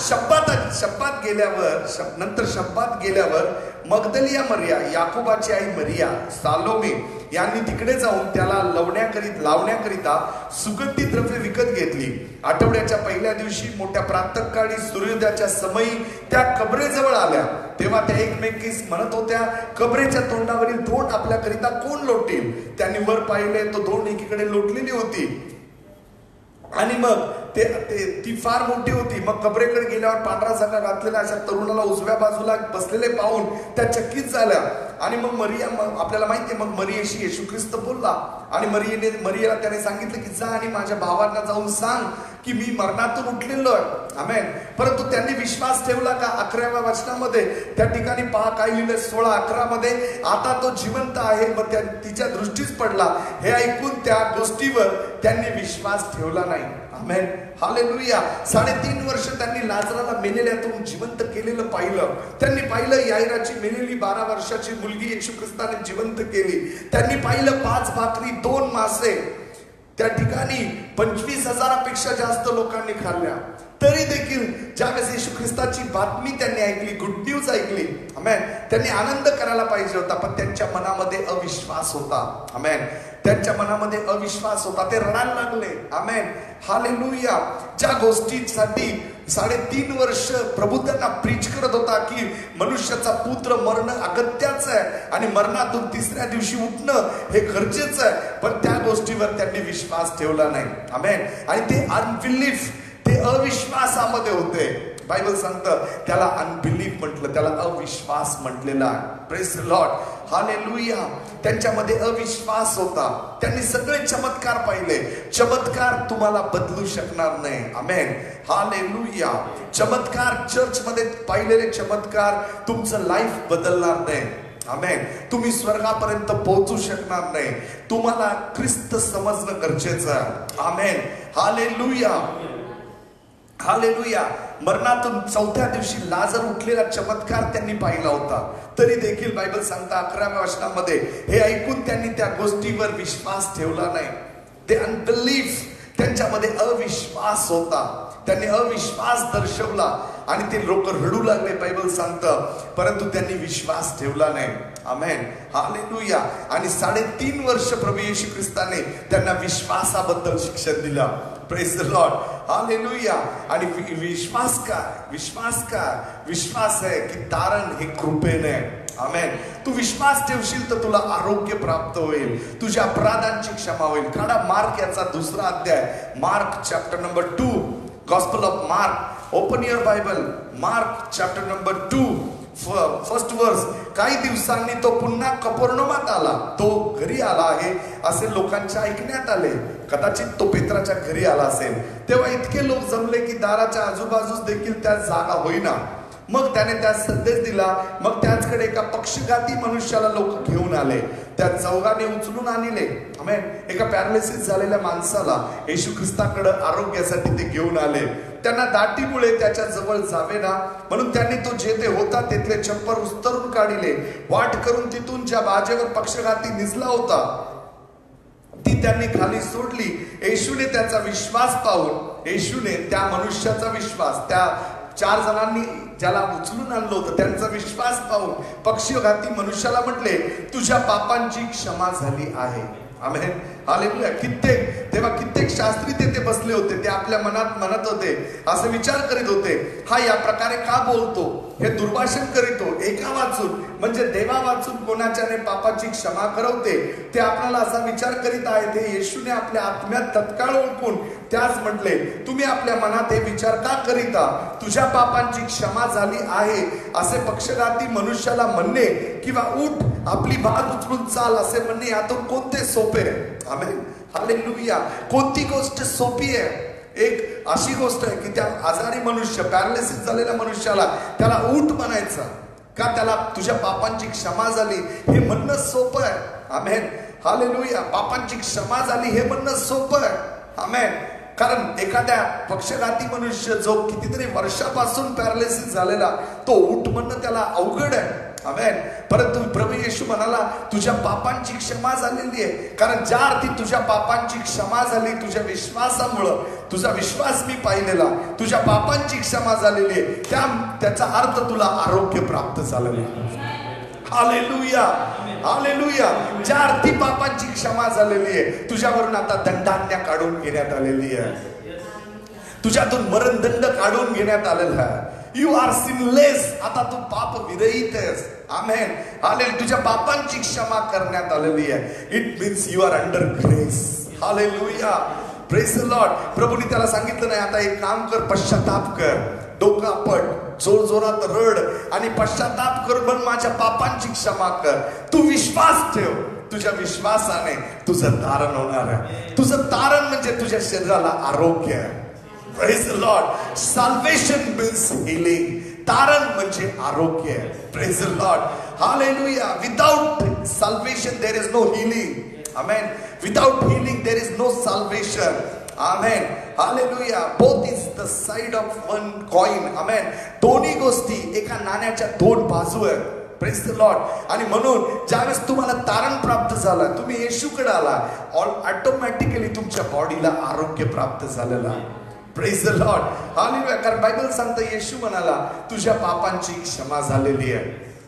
शब्दात गेल्यावर मगदलिया मरिया, याकोबाची आई मरिया, सालोमे यांनी तिकडे जाऊन त्याला लावण्याकरिता सुगंधी द्रव्य विकत घेतली. आठवड्याच्या पहिल्या दिवशी मोठ्या प्रातःकाळी सूर्योदयाच्या समयी त्या कबरेजवळ आल्या. तेव्हा त्या एकमेकीस म्हणत होत्या कबरेच्या तोंडावरील धोंड आपल्याकरिता कोण लोटेल. त्यांनी वर पाहिले तो धोंड एकीकडे लोटलेली होती आणि मग ती फार मोठी होती. मग कबरेकडे गेल्यावर पांढरा सगळा घातलेल्या अशा तरुणाला उजव्या बाजूला बसलेले पाहून त्या चकित झाल्या. आणि मग मरिया, आपल्याला माहितीये, मग मरियेशी येशू ख्रिस्त बोलला आणि मरियेला त्याने सांगितलं की जा आणि माझ्या भावांना जाऊन सांग की मी मरणातून उठलेलो आहे. आमेन. परंतु त्यांनी विश्वास ठेवला का? 11व्या वचनामध्ये त्या ठिकाणी पहा काय लिहिलं 16:11 मध्ये, आता तो जिवंत आहे व तिच्या दृष्टीस पडला. हे ऐकून त्या गोष्टीवर त्यांनी विश्वास ठेवला नाही. Amen, hallelujah. 3.5 वर्ष त्यांनी लाजराला मेलेल्यातून जिवंत केलेलं पाहिलं. त्यांनी पाहिलं याईराची मेलेली 12 वर्षाची मुलगी येशू ख्रिस्ताने जिवंत केली. त्यांनी पाहिलं 5 भाकरी 2 मासे त्या ठिकाणी 25,000पेक्षा जास्त लोकांनी खाल्ल्या. तरी देखील ज्यावेळेस येशू ख्रिस्ताची बातमी त्यांनी ऐकली, गुड न्यूज ऐकली, आमेन, त्यांनी आनंद करायला पाहिजे होता, पण त्यांच्या मनामध्ये अविश्वास होता. आमेन. त्यांच्या मनामध्ये अविश्वास होता. ते रडायला लागले. आमेन, हालेलुया. ज्या गोष्टीसाठी 3.5 वर्ष प्रभू त्यांना प्रीच करत होता की मनुष्याचा पुत्र मरणं अगत्याचं आहे आणि मरणातून 3ऱ्या दिवशी उठणं हे गरजेचं आहे, पण त्या गोष्टीवर त्यांनी विश्वास ठेवला नाही. आमेन. आणि ते अनबिलीफ, ते अविश्वासामध्ये होते. बायबल सांगतं त्याला अनबिलीफ म्हटलं, त्याला अविश्वास म्हटलेला आहे. Praise the Lord, hallelujah. त्यांच्यामध्ये अविश्वास होता. त्यांनी सगळे चमत्कार पाहिले. चमत्कार तुम्हाला बदलू शकणार नाही. Amen, hallelujah. चमत्कार चर्चमध्ये पाहिलेले चमत्कार तुमचं लाईफ बदलणार नाही. आमेन. तुम्ही स्वर्गापर्यंत पोहोचू शकणार नाही. तुम्हाला ख्रिस्त समजणं गरजेचं आहे. Amen, hallelujah, hallelujah. मरणातून 4थ्या दिवशी लाजर उठलेला चमत्कार त्यांनी पाहिला होता. तरी देखील बायबल सांगता 11व्या वचनामध्ये हे ऐकून त्यांनी त्या गोष्टीवर विश्वास ठेवला नाही. ते अनबिलीफ, त्यांच्यामध्ये अविश्वास होता. त्यांनी अविश्वास दर्शवला आणि ते लोक रडू लागले, बायबल सांगतं. परंतु त्यांनी विश्वास ठेवला नाही. Amen, hallelujah. आणि 3.5 वर्ष प्रभू येशू ख्रिस्ताने त्यांना विश्वासाबद्दल शिक्षण दिलं. Praise the Lord, hallelujah. आणि विश्वास आहे की तारण हे कृपेने. आमेन. तू विश्वास ठेवशील तर तुला आरोग्य प्राप्त होईल, तुझ्या अपराधांची क्षमा होईल. काढा मार्क याचा 2रा अध्याय, mark chapter number 2, gospel of mark. Open your Bible, mark chapter number 2, first वर्स. काही दिवसांनी तो पुन्हा कफरनहूमात आला. तो घरी आला आहे असे लोकांच्या ऐकण्यात आले. कदाचित तो पेत्राच्या घरी आला असेल. तेव्हा इतके लोक जमले की दाराच्या आजूबाजूस देखील त्या जागा होईना. मग त्याने त्यास संदेश दिला. मग त्याचकडे एका पक्षघाती मनुष्याला लोक घेऊन आले. त्या चौघाने उचलून आणले. आमेन. एका पॅरालिसिस झालेल्या माणसाला येशू ख्रिस्ताकडे आरोग्यासाठी ते घेऊन आले. त्यांना दाटीमुळे त्याच्या जवळ जावे ना म्हणून त्यांनी तो जेथे होता तेथले चप्पल उस्तरून काढले. वाट करून तिथून ज्या बाजेवर पक्षघाती निजला होता ती त्यांनी खाली सोडली. येशूने त्याचा विश्वास पाहून, येशूने त्या मनुष्याचा विश्वास, त्या 4 जणांनी ज्याला उचलून आणलं होतं त्यांचा विश्वास पाहून पक्षघाती मनुष्याला म्हटले, तुझ्या पापांची क्षमा झाली आहे. Amen, hallelujah. कित्येक शास्त्री तेथे बसले होते. ते आपल्या मनात म्हणत होते, असे विचार करीत होते, हा या प्रकारे का बोलतो, हे दुर्भाषण करीतो. एका वाचून म्हणजे देवा वाचून कोणाच्याने पापाची क्षमा करवते. ते आपल्याला असा विचार करीत आहेत. हे येशूने आपल्या आत्म्यात तत्काळ ओळखून त्याच म्हटले, तुम्ही आपल्या मनात हे विचार का करीता, तुझ्या पापांची क्षमा झाली आहे असे पक्षघाती मनुष्याला म्हणणे किंवा उठ आपली भाग उचलून चाल असे म्हणणे यातून कोणते सोपे आहे. Amen, hallelujah. कोणती गोष्ट सोपी आहे? एक अशी गोष्ट आहे की त्या आजारी मनुष्य, पॅरालिसिस झालेल्या मनुष्याला त्याला उठ म्हणायचं का, त्याला तुझ्या पापांची क्षमा झाली हे म्हणणं सोपं आहे. Amen, hallelujah. पापांची क्षमा झाली हे म्हणणं सोपं आहे. आमेन. कारण एखाद्या पक्षघाती मनुष्य जो कितीतरी वर्षापासून पॅरालिसिस झालेला, तो उठ म्हणणं त्याला अवघड आहे. आमेन. परंतु प्रभू येशू म्हणाला, तुझ्या पापांची क्षमा झालेली आहे. कारण ज्या अर्थी तुझ्या पापांची क्षमा झाली, तुझ्या विश्वासामुळं, तुझा विश्वास मी पाहिलेला, तुझ्या पापांची क्षमा झालेली आहे, त्याचा अर्थ तुला आरोग्य प्राप्त झालेलं आहे. Hallelujah, hallelujah. ज्या अर्थी पापांची क्षमा झालेली आहे, तुझ्यावरून आता दंडाज्ञा काढून घेण्यात आलेली आहे. तुझ्यातून मरणदंड काढून घेण्यात आलेला आहे. You are sinless. आता तू पाप विरहित आहेस. Amen, hallelujah. तुझ्या पापांची क्षमा करण्यात आलेली आहे. It means you are under grace. Hallelujah, praise the Lord. प्रभूने त्याला सांगितलं नाही, आता एक काम कर, पश्चाताप कर, डोकं आपट, जोर जोरात रड आणि पश्चाताप कर, पण माझ्या पापांची क्षमा कर. तू विश्वास ठेव. तुझ्या विश्वासाने तुझं तारण होणार आहे. तुझं तारण म्हणजे तुझ्या शरीराला आरोग्य आहे. Praise the Lord. Salvation means healing. तारण म्हणजे आरोग्य. Praise the Lord. Hallelujah. Without salvation there is no healing. Amen. Without healing there is no salvation. Amen. Hallelujah. Both is the side of one coin. Amen. दोन्ही गोष्टी एका नाण्याच्या 2 बाजू आहेत. Praise the Lord. आणि म्हणून ज्यावेळेस तुम्हाला तारण प्राप्त झालं, तुम्ही येशूकडे आला, ऑटोमॅटिकली तुमच्या बॉडीला आरोग्य प्राप्त झालेलं आहे. Praise the Lord, hallelujah. कारण बायबल सांगतं, येशू म्हणाला, तुझ्या पापांची क्षमा झालेली आहे.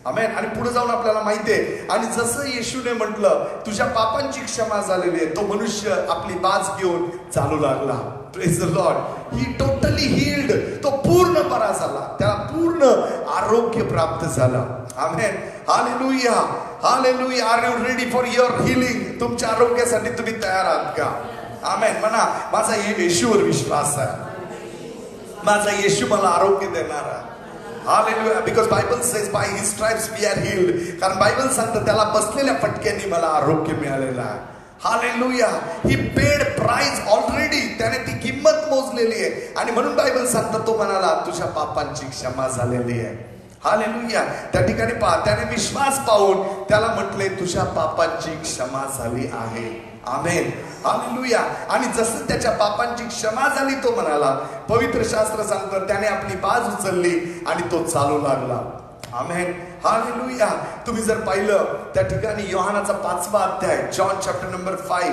आमेन. आणि पुढे जाऊन आपल्याला माहिती आहे, आणि जसं येशूने म्हटलं तुझ्या पापांची क्षमा झालेली आहे, तो मनुष्य आपली बाज घेऊन चालू लागला. Praise the lord. He totally healed. तो पूर्ण बरा झाला, त्याला पूर्ण आरोग्य प्राप्त झालं. Amen, hallelujah, hallelujah. Are you ready for your healing? तुमच्या आरोग्यासाठी तुम्ही तयार आहात का? आमेन. म्हणा, माझा येशूवर विश्वास आहे, माझा येशू मला आरोग्य देणार आहे. Hallelujah. Because Bible says by his stripes we are healed. कारण बायबल सांगतं त्याला बसलेल्या फटक्यांनी मला आरोग्य मिळालेलं आहे. Hallelujah. He paid price already, त्याने ती किंमत मोजलेली आहे. आणि म्हणून बायबल सांगतं, तो म्हणाला, तुझ्या पापांची क्षमा झालेली आहे. हालेलुया. त्या ठिकाणी पहा, त्याने विश्वास पाहून त्याला म्हटले, तुझ्या पापांची क्षमा झाली आहे. Amen, hallelujah. आणि जसं त्याच्या पापांची क्षमा झाली, तो म्हणाला, पवित्र शास्त्र सांगतं, त्याने आपली बाज उचलली आणि तो चालू लागला. आमेन, हालेलुया. तुम्ही जर पाहिलं त्या ठिकाणी योहानाचा 5वा अध्याय, John chapter number 5,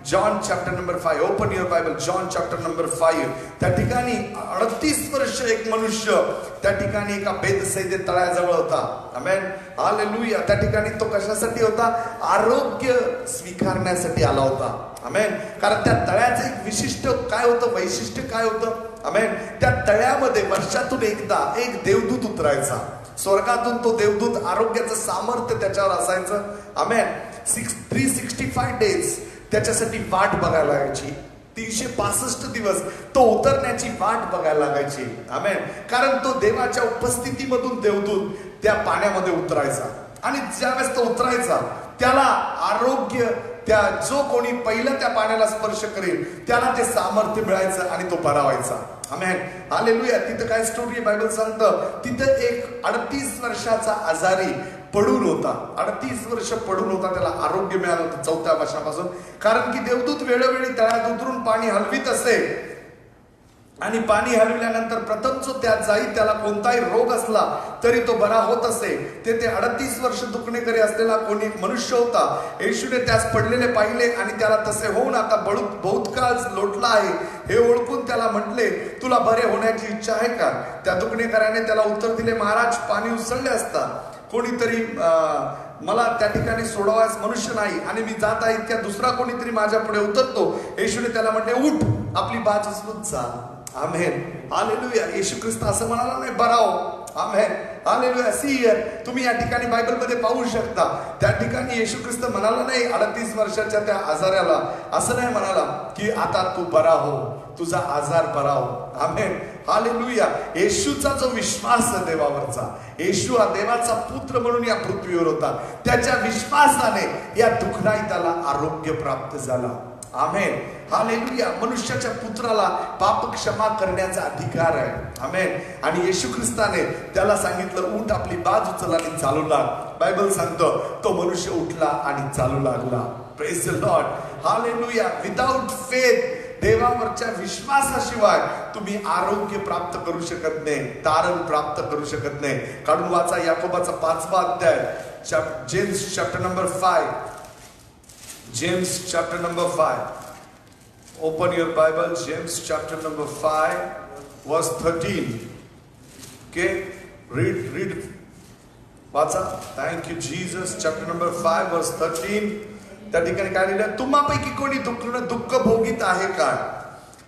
John chapter number 5, open your Bible, John chapter number 5. त्या ठिकाणी 38 वर्ष एक मनुष्य त्या ठिकाणी एका बेथसैदा तळ्याजवळ होता. आमेन, हालेलुया. त्या ठिकाणी तो कशासाठी होता? आरोग्य स्वीकारण्यासाठी आला होता. आमेन. कारण त्या तळ्याचं एक विशिष्ट काय होतं, वैशिष्ट्य काय होतं? आमेन. त्या तळ्यामध्ये वर्षातून एकदा एक देवदूत उतरायचा. स्वर्गातून तो देवदूत, आरोग्याचं सामर्थ्य त्याच्यावर असायचं. आमेन. 365 डेज त्याच्यासाठी वाट बघायला लागायची. 365 दिवस तो उतरण्याची वाट बघायला लागायची. आमेन. कारण तो देवाच्या उपस्थितीमधून देवदूत त्या पाण्यामध्ये उतरायचा आणि ज्यावेळेस तो उतरायचा त्याला आरोग्य, त्या जो कोणी पहिलं त्या पाण्याला स्पर्श करेल त्याला ते सामर्थ्य मिळायचं आणि तो बरा व्हायचा. आमेन, हालेलुया. तिथं काय स्टोरी आहे बायबल सांगतं, तिथं एक 38 वर्षाचा आजारी पडून होता. 38 वर्ष पडून होता, त्याला आरोग्य मिळालं होतं 4थ्या वर्षापासून. कारण की देवदूत वेळोवेळी तळ्यात उतरून पाणी हलवीत असे आणि पाणी हलविल्यानंतर प्रथम जो त्यात जाई त्याला कोणताही रोग असला तरी तो बरा होत असे. ते 38 वर्ष दुखणेकरी असलेला कोणी एक मनुष्य होता. येशूने त्यास पडलेले पाहिले आणि त्याला तसे होऊन आता बहुत काळ लोटला आहे हे ओळखून त्याला म्हटले, तुला बरे होण्याची इच्छा आहे का? त्या दुखणेकराने त्याला उत्तर दिले, महाराज, पाणी उसळले असता कोणीतरी मला त्या ठिकाणी सोडवायस मनुष्य नाही आणि मी जात आहे इतक्या दुसरा कोणीतरी माझ्या पुढे उतरतो. येशूने त्याला म्हटले, उठ, आपली बाज उचलून चाल. आमेन, हालेलुया. येशू ख्रिस्त असं म्हणाला नाही, बरा हो. आमेन, हालेलुया. सी हिअर, तुम्ही या ठिकाणी बायबल मध्ये पाहू शकता. त्या ठिकाणी येशू ख्रिस्त म्हणाला नाही 38 वर्षाच्या त्या आजाराला, असं नाही म्हणाला की आता तू बरा हो, तुझा आजार बरा हो. आमेन, हालेलुया. येशूचा जो विश्वास देवावरचा, येशू हा देवाचा पुत्र म्हणून या पृथ्वीवर होता, त्याच्या विश्वासाने या दुःखनाईताला आरोग्य प्राप्त झाला. आमेन, हालेलुया. मनुष्याच्या पुत्राला पाप क्षमा करण्याचा अधिकार आहे. आमेन. आणि येशू ख्रिस्ताने त्याला सांगितलं, उठ, आपली बाज उचल आणि चालू लाग. बायबल सांगतो तो मनुष्य उठला आणि चालू लागला. Praise the Lord, hallelujah. Without faith, देवावरच्या विश्वासाशिवाय तुम्ही आरोग्य प्राप्त करू शकत नाही, तारण प्राप्त करू शकत नाही. काढून वाचा याकोबाचा 5वा अध्याय, James chapter number 5. James chapter number 5. Open your Bible, James chapter number 5, verse 13. Okay, read. वाचा. Thank you Jesus. Chapter number 5, verse 13. त्या ठिकाणी काय लिहिलं? तुम्हापैकी कोणी दुःख भोगीत आहे काय?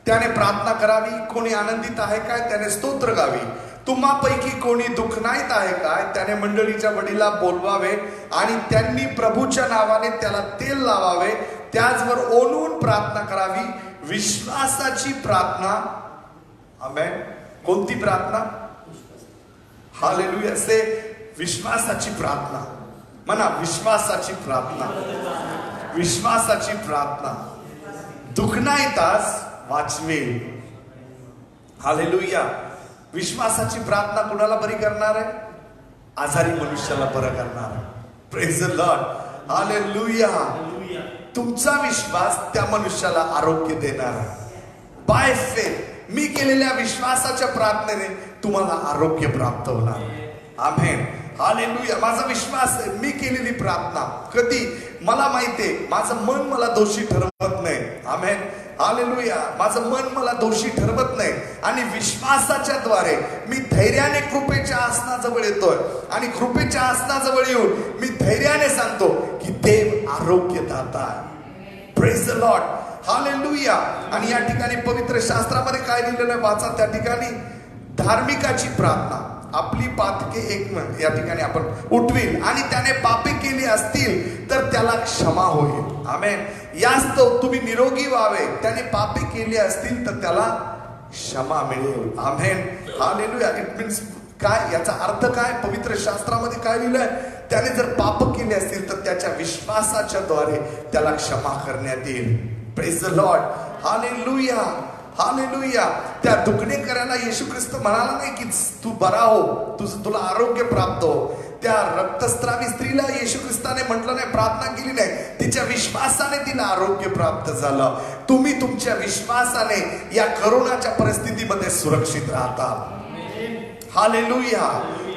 त्याने प्रार्थना करावी. कोणी आनंदित आहे काय? त्याने स्तोत्र गावी. तुम्हापैकी कोणी दुःखनाईत आहे काय? त्याने मंडळीच्या वडीला बोलवावे आणि त्यांनी प्रभूच्या नावाने त्याला तेल लावावे. त्याचवर ओनून प्रार्थना करावी, विश्वासाची प्रार्थना. आमेन. कोणती प्रार्थना? हालेलुया. से विश्वासाची प्रार्थना म्हणा, विश्वासाची प्रार्थना, विश्वासाची प्रार्थना दुःखनाईतास वाचवेल. हालेलुया. विश्वासाची प्रार्थना कुणाला बरी करणार आहे? आजारी मनुष्याला बरं करणार आहे. Praise the Lord, hallelujah. तुमचा विश्वास त्या मनुष्याला आरोग्य देणार आहे. बाय फेथ, मी केलेल्या विश्वासाच्या प्रार्थनेने तुम्हाला आरोग्य प्राप्त होणार. आमेन, हालेलुया. माझा विश्वास आहे, मी केलेली प्रार्थना कधी, मला माहितीये माझं मन मला दोषी ठरवत नाही. Amen, hallelujah. माझं मन मला दोषी ठरवत नाही आणि विश्वासाच्या द्वारे मी धैर्याने कृपेच्या आसनाजवळ येतोय आणि कृपेच्या आसनाजवळ येऊन मी धैर्याने सांगतो की देव आरोग्य दाता आहे. Praise the Lord, hallelujah. आणि या ठिकाणी पवित्र शास्त्रामध्ये काय लिहिलेलं आहे वाचा. त्या ठिकाणी धार्मिकाची प्रार्थना, आपली पातके एक या ठिकाणी आपण उठवील आणि त्याने पापे केली असतील तर त्याला क्षमा होईल. आमेन. यास्तव तुम्ही निरोगी व्हावे, त्याने पापे केली असतील तर त्याला क्षमा मिळेल. आमेन, हालेलुया. इट मीन्स काय, याचा अर्थ काय? पवित्र शास्त्रामध्ये काय लिहिलंय? त्याने जर पाप केले असतील तर त्याच्या विश्वासाच्या द्वारे त्याला क्षमा करण्यात येईल. Praise the Lord, hallelujah, hallelujah. त्या दुखणेकऱ्याला येशू ख्रिस्त म्हणाला नाही की तू बरा हो, तुला आरोग्य प्राप्त हो. त्या रक्तस्रावी स्त्रीला येशू ख्रिस्ताने म्हटलं नाही, प्रार्थना केली नाही, तिच्या विश्वासाने तिला आरोग्य प्राप्त झालं. तुम्ही तुमच्या विश्वासाने या करोनाच्या परिस्थितीमध्ये सुरक्षित राहता. हालेलुया.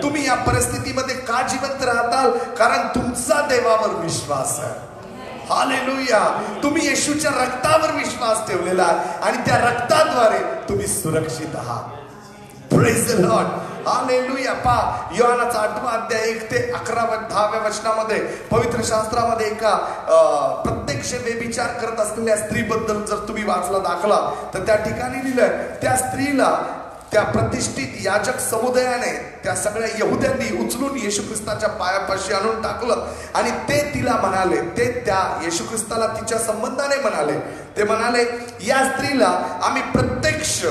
तुम्ही या परिस्थितीमध्ये का जिवंत राहताल? कारण तुमचा देवावर विश्वास आहे. हालेलुया. तुम्ही येशूच्या रक्तावर विश्वास ठेवलेला आहे आणि त्या रक्ताद्वारे तुम्ही सुरक्षित आहात. Praise the Lord. हालेलुया. पहा योहानाचा 8 अध्याय 1 ते 11-10 वचनामध्ये पवित्र शास्त्रामध्ये एका प्रत्यक्ष व्यभिचार करत असलेल्या स्त्रीबद्दल जर तुम्ही वाचला दाखला तर त्या ठिकाणी लिहिलंय, त्या स्त्रीला त्या प्रतिष्ठित याजक समुदायाने त्या सगळ्या यहुद्यांनी उचलून येशू ख्रिस्ताच्या पायापाशी आणून टाकलं आणि ते तिला म्हणाले, ते त्या येशू ख्रिस्ताला तिच्या संबंधाने म्हणाले, ते म्हणाले या स्त्रीला आम्ही प्रत्यक्ष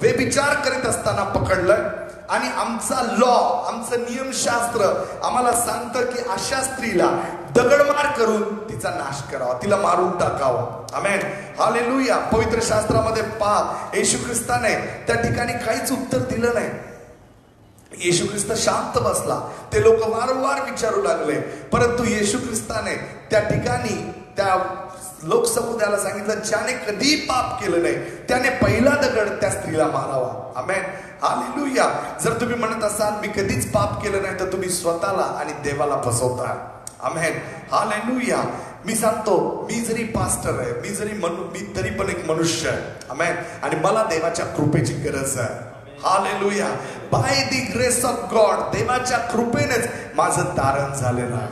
व्यभिचार करीत असताना पकडलंय आणि आमचा लॉ, आमचं नियमशास्त्र आम्हाला सांगतं की अशा स्त्रीला दगडमार करून तिचा नाश करावा, तिला मारून टाकावा. आमेन. हालेलुया. पवित्र शास्त्रामध्ये पहा येशू ख्रिस्ताने त्या ठिकाणी काहीच उत्तर दिलं नाही. येशू ख्रिस्त शांत बसला. ते लोक वारंवार विचारू लागले, परंतु येशू ख्रिस्ताने त्या ठिकाणी त्या लोकसमुदायाला सांगितलं, ज्याने कधी पाप केलं नाही त्याने पहिला दगड त्या स्त्रीला मारावा. आमेन. हालेलुया. जर तुम्ही म्हणत असाल मी कधीच पाप केलं नाही तर तुम्ही स्वतःला आणि देवाला फसवता. आमेन. हालेलुया. मी सांगतो, मी जरी पास्टर आहे, मी तरी पण एक मनुष्य आहे. आमेन. आणि मला देवाच्या कृपेची गरज आहे. Hallelujah. By the grace of God, देवाच्या कृपेनेच माझं तारण झालेलं आहे.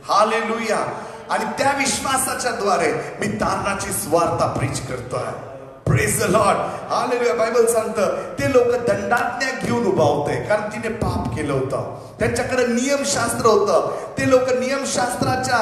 हालेलुया. आणि त्या विश्वासाच्या द्वारे मी तारणाची स्वार्था प्रीच करतोय. Praise the Lord. Hallelujah. Bible सांगतं ते लोक दंडाज्ञा घेऊन उभा होते कारण तिने पाप केलं होतं. त्यांच्याकडे नियमशास्त्र होतं. ते लोक नियमशास्त्राच्या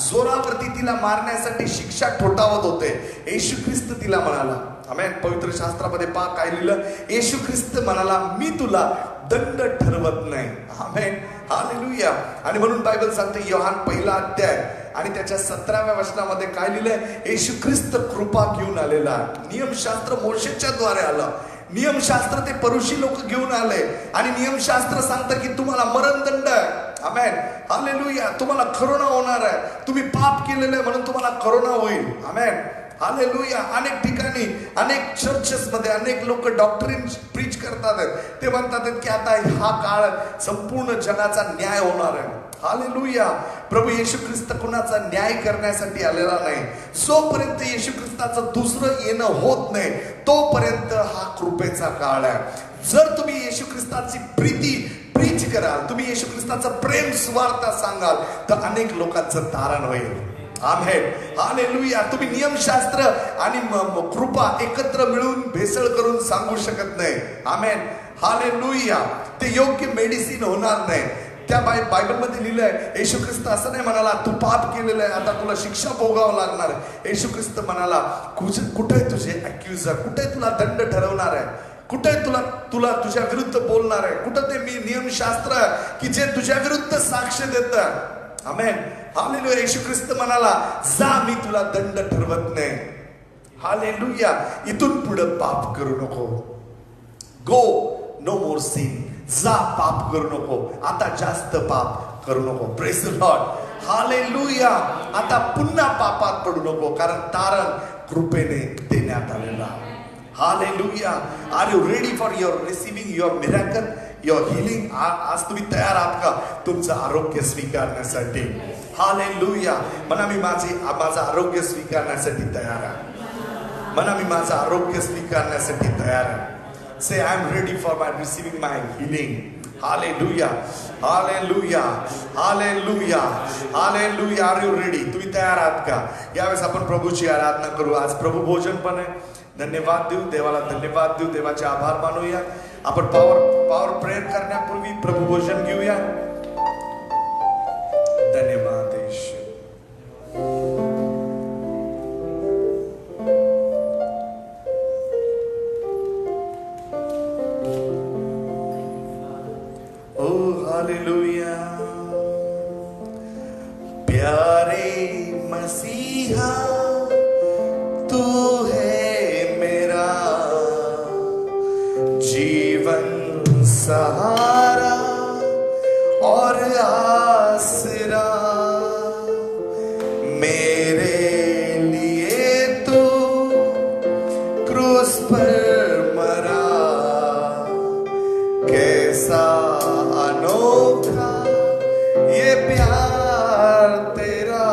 जोरावरती तिला मारण्यासाठी शिक्षा ठोठावत होते. येशू ख्रिस्त तिला म्हणाला, आमेन. पवित्र शास्त्रामध्ये पहा काय लिहिलं, येशू ख्रिस्त म्हणाला मी तुला दंड ठरवत नाही. आमेन. हालेलुया. आणि म्हणून बायबल सांगते योहान 1 अध्याय आणि त्याच्या 17व्या वचनामध्ये काय लिहिलंय, येशू ख्रिस्त कृपा घेऊन आलेला. नियमशास्त्र मोशेच्या द्वारे आलं. नियमशास्त्र ते परुषी लोक घेऊन आले आणि नियमशास्त्र सांगतं की तुम्हाला मरणदंड आहे. आमेन. हालेलुया. तुम्हाला करोना होणार आहे. तुम्ही पाप केलेलं आहे म्हणून तुम्हाला करोना होईल. आमेन. हालेलुया. अनेक ठिकाणी अनेक चर्चेस मध्ये अनेक लोक डॉक्टरीन प्रीच करतात. ते म्हणतात की आता हा काळ संपूर्ण जगाचा न्याय होणार आहे. हालेलुया. प्रभू येशू ख्रिस्त कुणाचा न्याय करण्यासाठी आलेला नाही. जोपर्यंत येशू ख्रिस्ताचं दुसरं येणं होत नाही तोपर्यंत हा कृपेचा काळ आहे. जर तुम्ही येशू ख्रिस्ताची प्रीती प्रीच कराल, तुम्ही येशू ख्रिस्ताचं प्रेम स्वार्थ सांगाल तर अनेक लोकांचं तारण होईल. आमेन. हालेलुया. तुम्ही नियमशास्त्र आणि कृपा एकत्र मिळून भेसळ करून सांगू शकत नाही. आमेन. हालेलुया. ते योग्य मेडिसिन होणार नाही. त्या बायबलमध्ये लिहिलंय, येशू ख्रिस्त असं नाही म्हणाला तू पाप केलेलं आहे आता तुला शिक्षा भोगावं लागणार. येशू ख्रिस्त म्हणाला कुठे तुझे अॅक्युजर, कुठे तुला दंड ठरवणार आहे, कुठे तुला तुझ्या विरुद्ध बोलणार आहे, कुठं ते मी नियमशास्त्र की जे तुझ्या विरुद्ध साक्ष देत. आमेन. हालेलुया. येशू ख्रिस्त म्हणाला जा मी तुला दंड ठरवत नाही. हालेलुया. इथून पुढे पाप करू नको. गो नो मोर सिन. जा पाप करू नको. आता जास्त पाप करू नको. Praise the Lord. हालेलुया. आता पुन्हा पापात पडू नको कारण तारण कृपेने देण्यात आलेला. Hallelujah. Are you ready for your receiving your miracle, your healing? आज तुम्ही तयार आहात का तुमचं आरोग्य स्वीकारण्यासाठी? हालेलुया. म्हणा मी माझं आरोग्य स्वीकारण्यासाठी तयार आहे. म्हणा मी माझं आरोग्य स्वीकारण्यासाठी तयार आहे. Say I am ready for my receiving my healing. Hallelujah. Hallelujah. Hallelujah. Hallelujah. Are you ready? तुम्ही तयार आहात का? यावेळेस आपण प्रभूची आराधना करू. आज प्रभू भोजन पण आहे. धन्यवाद देऊ देवाला, धन्यवाद देऊ, देवाचे आभार मानूया. आपण पावर प्रेयर करण्यापूर्वी प्रभू भोजन घेऊया. धन्यवाद ईश्वर. हालेलुया. प्यारे मसीहा तू है मेरा जीवन सहारा और आसरा. मेरे लिए तू क्रूस पर मरा. कैसा अनोखा ये प्यार तेरा.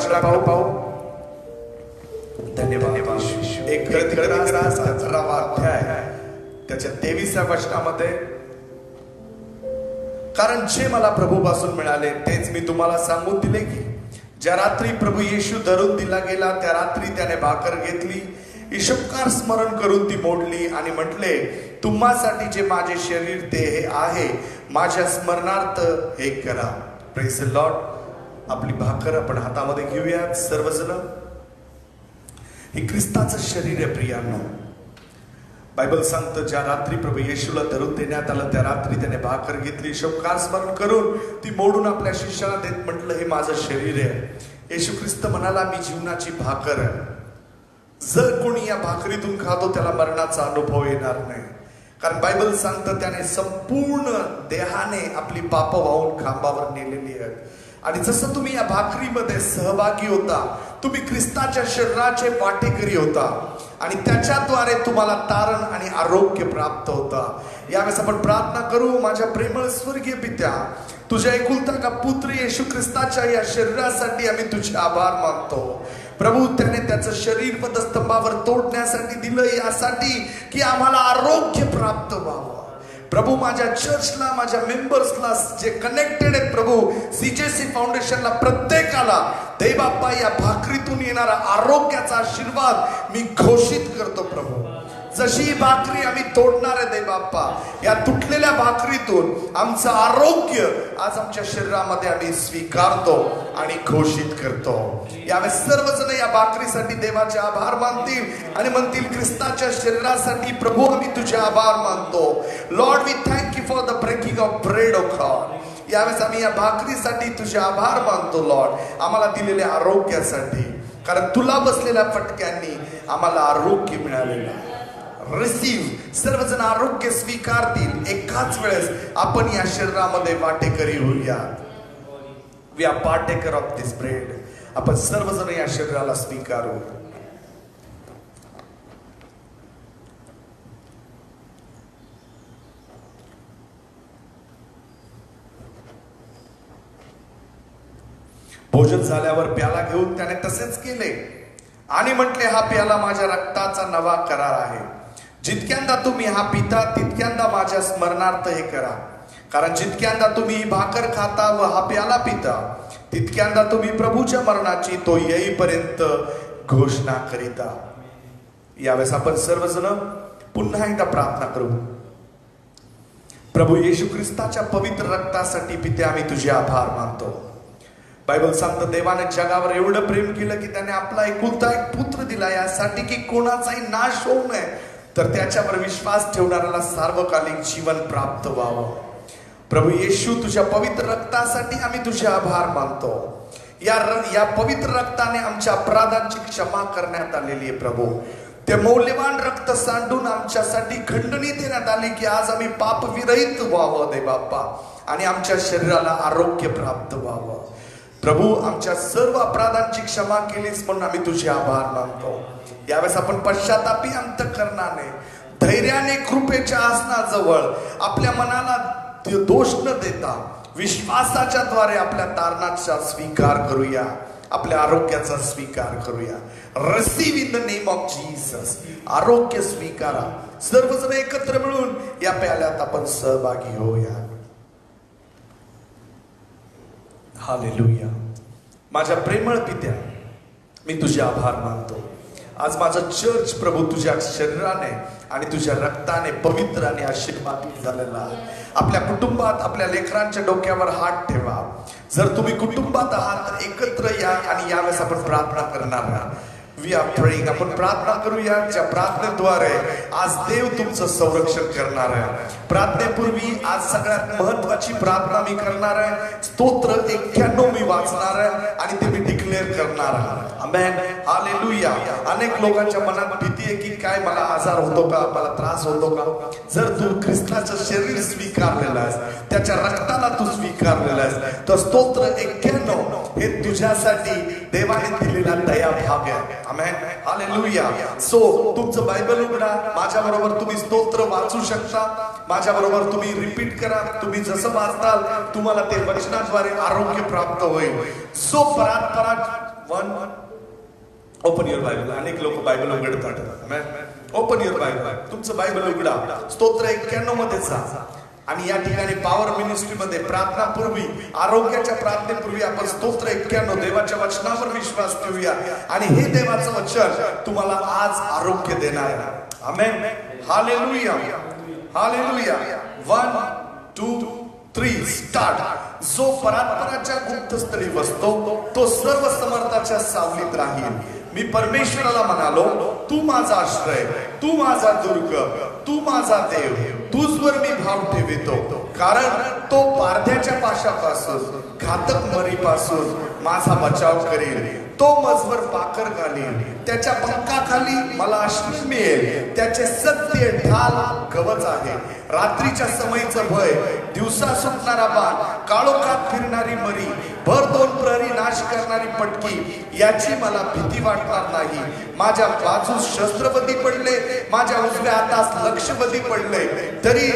वचन पाहू. धन्यवाद. एक ग्रंथ 18वा अध्याय त्याच्या 23व्या वचनामध्ये, कारण जे मला प्रभूपासून मिळाले तेच मी तुम्हाला सांगून दिले की ज्या रात्री प्रभू येशू धरून दिला गेला त्या रात्री त्याने भाकर घेतली, ईशोपकार स्मरण करून ती मोडली आणि म्हटले, तुम्हासाठी जे माझे शरीर ते हे आहे, माझ्या स्मरणार्थ हे करा. Praise the Lord. आपली भाकर आपण हातामध्ये घेऊया सर्वजण. हे ख्रिस्ताचं शरीर आहे प्रियांनो. बायबल सांगतं ज्या रात्री प्रभू येशूला धरून देण्यात आलं त्या रात्री त्याने भाकर घेतली, ईशोपकार स्मरण करून ती मोडून आपल्या शिष्याला देत म्हटलं, हे माझं शरीर आहे. येशू ख्रिस्त म्हणाला, मी जीवनाची भाकर आहे. जर कोणी या भाकरीतून खातो त्याला मरणाचा अनुभव येणार नाही. कारण बायबल सांगतं त्याने संपूर्ण देहाने आपली पाप वाहून खांबावर नेलेली आहेत. आणि जसं तुम्ही या भाकरीमध्ये सहभागी होता, तुम्ही ख्रिस्ताच्या शरीराचे वाटेकरी होता आणि त्याच्याद्वारे तुम्हाला तारण आणि आरोग्य प्राप्त होता. यावेळेस आपण प्रार्थना करू. माझ्या प्रेमळ स्वर्गीय पित्या, तुझ्या एकुलता का पुत्र येशू ख्रिस्ताच्या या शरीरासाठी आम्ही तुझे आभार मानतो. प्रभू, त्याने त्याचं शरीर पदस्तंभावर तोडण्यासाठी दिलं, यासाठी की आम्हाला आरोग्य प्राप्त व्हावं. प्रभू, माझ्या चर्चला, माझ्या मेंबर्सला जे कनेक्टेड आहेत प्रभू, सीजेसी फाउंडेशनला, प्रत्येकाला देवबाप्पा या भाकरीतून येणारा आरोग्याचा आशीर्वाद मी घोषित करतो. प्रभू, जशी ही भाकरी आम्ही तोडणार आहे देवबाप्पा, या तुटलेल्या भाकरीतून आमचं आरोग्य आज आमच्या शरीरामध्ये आम्ही स्वीकारतो आणि घोषित करतो. यावेळेस सर्वजण या भाकरीसाठी देवाचे आभार मानतील आणि म्हणतील, ख्रिस्ताच्या शरीरासाठी प्रभू आम्ही तुझे आभार मानतो. Lord, we thank you for the breaking of bread of God. यावेळेस आम्ही या भाकरीसाठी तुझे आभार मानतो लॉर्ड, आम्हाला दिलेल्या आरोग्यासाठी. कारण तुला बसलेल्या फटक्यांनी आम्हाला आरोग्य मिळालेलं आहे. रिसीव्ह. सर्वजण आरोग्य स्वीकारतील. एकाच वेळेस आपण या शरीरामध्ये वाटेकरी होऊया. We are partaker of this bread. आपण सर्वजण या शरीराला स्वीकारू. भोजन झाल्यावर प्याला घेऊन त्याने तसेच केले आणि म्हटले, हा प्याला माझ्या रक्ताचा नवा करार आहे. जितक्यांदा तुम्ही हा पिता तितक्यांदा माझ्या स्मरणार्थ हे करा. कारण जितक्यांदा तुम्ही ही भाकर खाता व हा प्याला पिता तितक्यांदा तुम्ही प्रभूच्या मरणाची तो येईपर्यंत घोषणा करीता. यावेळेस आपण सर्वजण पुन्हा एकदा प्रार्थना करू. प्रभू येशू ख्रिस्ताच्या पवित्र रक्तासाठी पिते आम्ही तुझे आभार मानतो. बायबल सांगतं देवाने जगावर एवढं प्रेम केलं की त्याने आपला एकुलता एक पुत्र दिला, यासाठी की कोणाचाही नाश होऊ नये, तर त्याच्यावर विश्वास ठेवणाऱ्याला सार्वकालिक जीवन प्राप्त व्हावं. प्रभू येशू, तुझ्या पवित्र रक्तासाठी आम्ही तुझे आभार मानतो. या पवित्र रक्ताने आमच्या अपराधांची क्षमा करण्यात आलेली आहे. प्रभू, ते मौल्यवान रक्त सांडून आमच्यासाठी खंडणी देण्यात आली की आज आम्ही पाप विरहित व्हावं देवबाप्पा आणि आमच्या शरीराला आरोग्य प्राप्त व्हावं. प्रभू, आमच्या सर्व अपराधांची क्षमा केलीस म्हणून आम्ही तुझे आभार मानतो. यावेळेस आपण पश्चातापी अंतःकरणाने, धैर्याने कृपेच्या आसनाजवळ आपल्या मनाला दोष न देता विश्वासाच्या द्वारे आपल्या तारणाचा स्वीकार करूया, आपल्या आरोग्याचा स्वीकार करूया. Receive in the name of Jesus. आरोग्य स्वीकारा. सर्वजण एकत्र मिळून या प्याल्यात आपण सहभागी होऊया. हालेलुया. माझ्या प्रेमळ पित्या, मी तुझे आभार मानतो. आज माझं चर्च प्रभू तुझ्या शरीराने आणि तुझ्या रक्ताने पवित्र आणि आशीर्वादित झालेला आहे. आपल्या कुटुंबात, आपल्या लेकरांच्या डोक्यावर हात ठेवा. जर तुम्ही कुटुंबात आहात तर एकत्र या आणि यावेळेस आपण प्रार्थना करणार आहात. We are praying. आपण प्रार्थना करूया. ज्या प्रार्थनेद्वारे आज देव तुमचं संरक्षण करणार आहे. प्रार्थनेपूर्वी आज सगळ्यात महत्वाची प्रार्थना मी करणार आहे. स्तोत्र 91 मी वाचणार आहे आणि ते मी डिक्लेअर करणार आहे. आमेन. हालेलुया. अनेक लोकांच्या मनात भीती आहे की काय मला आजार होतो का, मला त्रास होतो का. जर तू ख्रिस्ताचं शरीर स्वीकारलेलं आहेस, त्याच्या रक्ताला तू स्वीकारलेलं आहेस, तर स्तोत्र 91 हे तुझ्यासाठी देवाने दिलेला दया भाग आहे. आमेन. हालेलुया. सो तुमचं बायबल उघडा. माझ्या बरोबर तुम्ही स्तोत्र वाचू शकता. माझ्या बरोबर तुम्ही रिपीट करा. तुम्ही जसं वाचताल तुम्हाला ते वचनाद्वारे आरोग्य प्राप्त होईल. सो परात 1 ओपन युअर बायबल. अनेक लोक बायबल उघडतात. Open your Bible. तुमचं बायबल उघडा. स्तोत्र 91 मध्ये जा. आणि या ठिकाणी पॉवर मिनिस्ट्रीमध्ये प्रार्थनापूर्वी, आरोग्याच्या प्रार्थनेपूर्वी आपण स्तोत्र 91 देवाच्या वचनावर विश्वास ठेवूया. आणि हे देवाचं वचन तुम्हाला आज आरोग्य देणार आहे. आमेन. Hallelujah, hallelujah. 1 2 3 स्टार्ट. जो परात्पराच्या गुप्तस्थळी बसतो तो सर्व समर्थाच्या सावलीत राहील. मी परमेश्वराला म्हणालो, तू माझा आश्रय, तू माझा दुर्ग, तू माझा देव, तुझवर मी भाव ठेवितो. कारण तो पारध्याच्या पाशापासून, घातक मरीपासून माझा बचाव करेल. तो मजवर पाकर घालील. त्याच्या पंखाखाली मला आश्रय मिळेल. त्याचे सत्य ढाल कवच आहे. रात्रीच्या समयीचं भय, दिवसा सुटणारा बाण, काळोखात फिरणारी मरी, भर 2 प्रहरी नाश करणारी पटकी, याची मला भीती वाटणार नाही. माझ्या बाजूस शस्त्रपती पडले, माझ्या उजव्या हातास लक्षपती पडले, तरी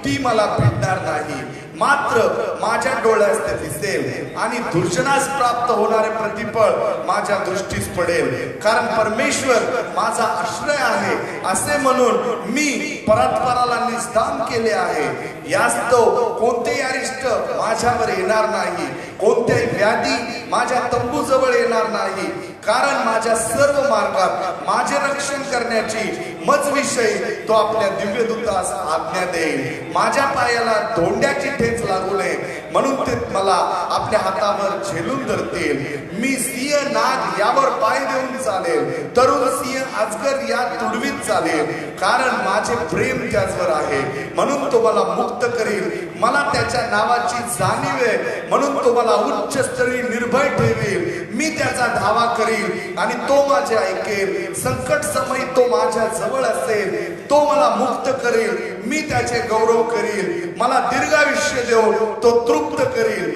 ती मला भिडणार नाही. मात्र माझ्या डोळ्यास ते दिसेल आणि दुर्जनास प्राप्त होणारे प्रतिफळ माझ्या दृष्टीस पडेल. कारण परमेश्वर माझा आश्रय आहे असे म्हणून मी परात्पराला निस्ताम केले आहे. यास्तव कोणतेही अरिष्ट माझ्यावर येणार नाही, कोणत्याही व्याधी माझ्या तंबूजवळ येणार नाही. कारण माझ्या सर्व मार्गात माझे रक्षण करण्याची मजविषयी तो आपल्या दिव्यदूतास आज्ञा देईल. माझ्या पायाला धोंड्याची ठेच लागू नये म्हणून ते मला आपल्या हातावर झेलून धरतील. मी सिंह नाग यावर पाय देऊन चालेल, तरुण सिंह अजगर या तुडवीत चालेल. कारण माझे प्रेम त्याचवर आहे म्हणून तो मला मुक्त करील. मला त्याच्या नावाची जाणीव आहे म्हणून तो मला उच्च स्तरी निर्भय ठेवेल. मी त्याचा धावा करील आणि तो माझे ऐकेल. संकट समयी तो माझ्या जवळ असेल. तो मला मुक्त करेल. मी त्याचे गौरव करील. मला दीर्घायुष्य देऊन तो तृप्त करील.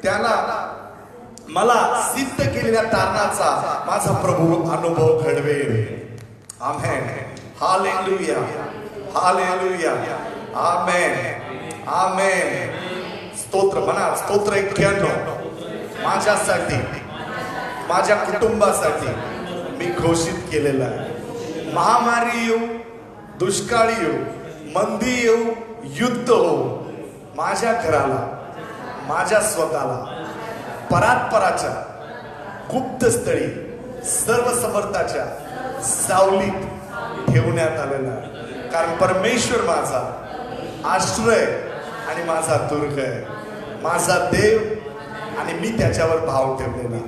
त्याला मला सिद्ध केलेल्या तारणाचा माझा प्रभू अनुभव घडवेल. आमेन. हालेलुया, हालेलुया, आमेन, आमेन. स्तोत्र म्हणा. स्तोत्र 91 माझ्यासाठी, माझ्या कुटुंबासाठी मी घोषित केलेला आहे. महामारी येऊ, दुष्काळी येऊ, मंदी येऊ, युद्ध हो, माझ्या घराला, माझ्या स्वतःला परात्पराच्या गुप्तस्थळी सर्व समर्थाच्या सावलीत ठेवण्यात आलेला आहे. कारण परमेश्वर माझा आश्रय आणि माझा दुर्ग आहे, माझा देव, आणि मी त्याच्यावर भाव ठेवलेला,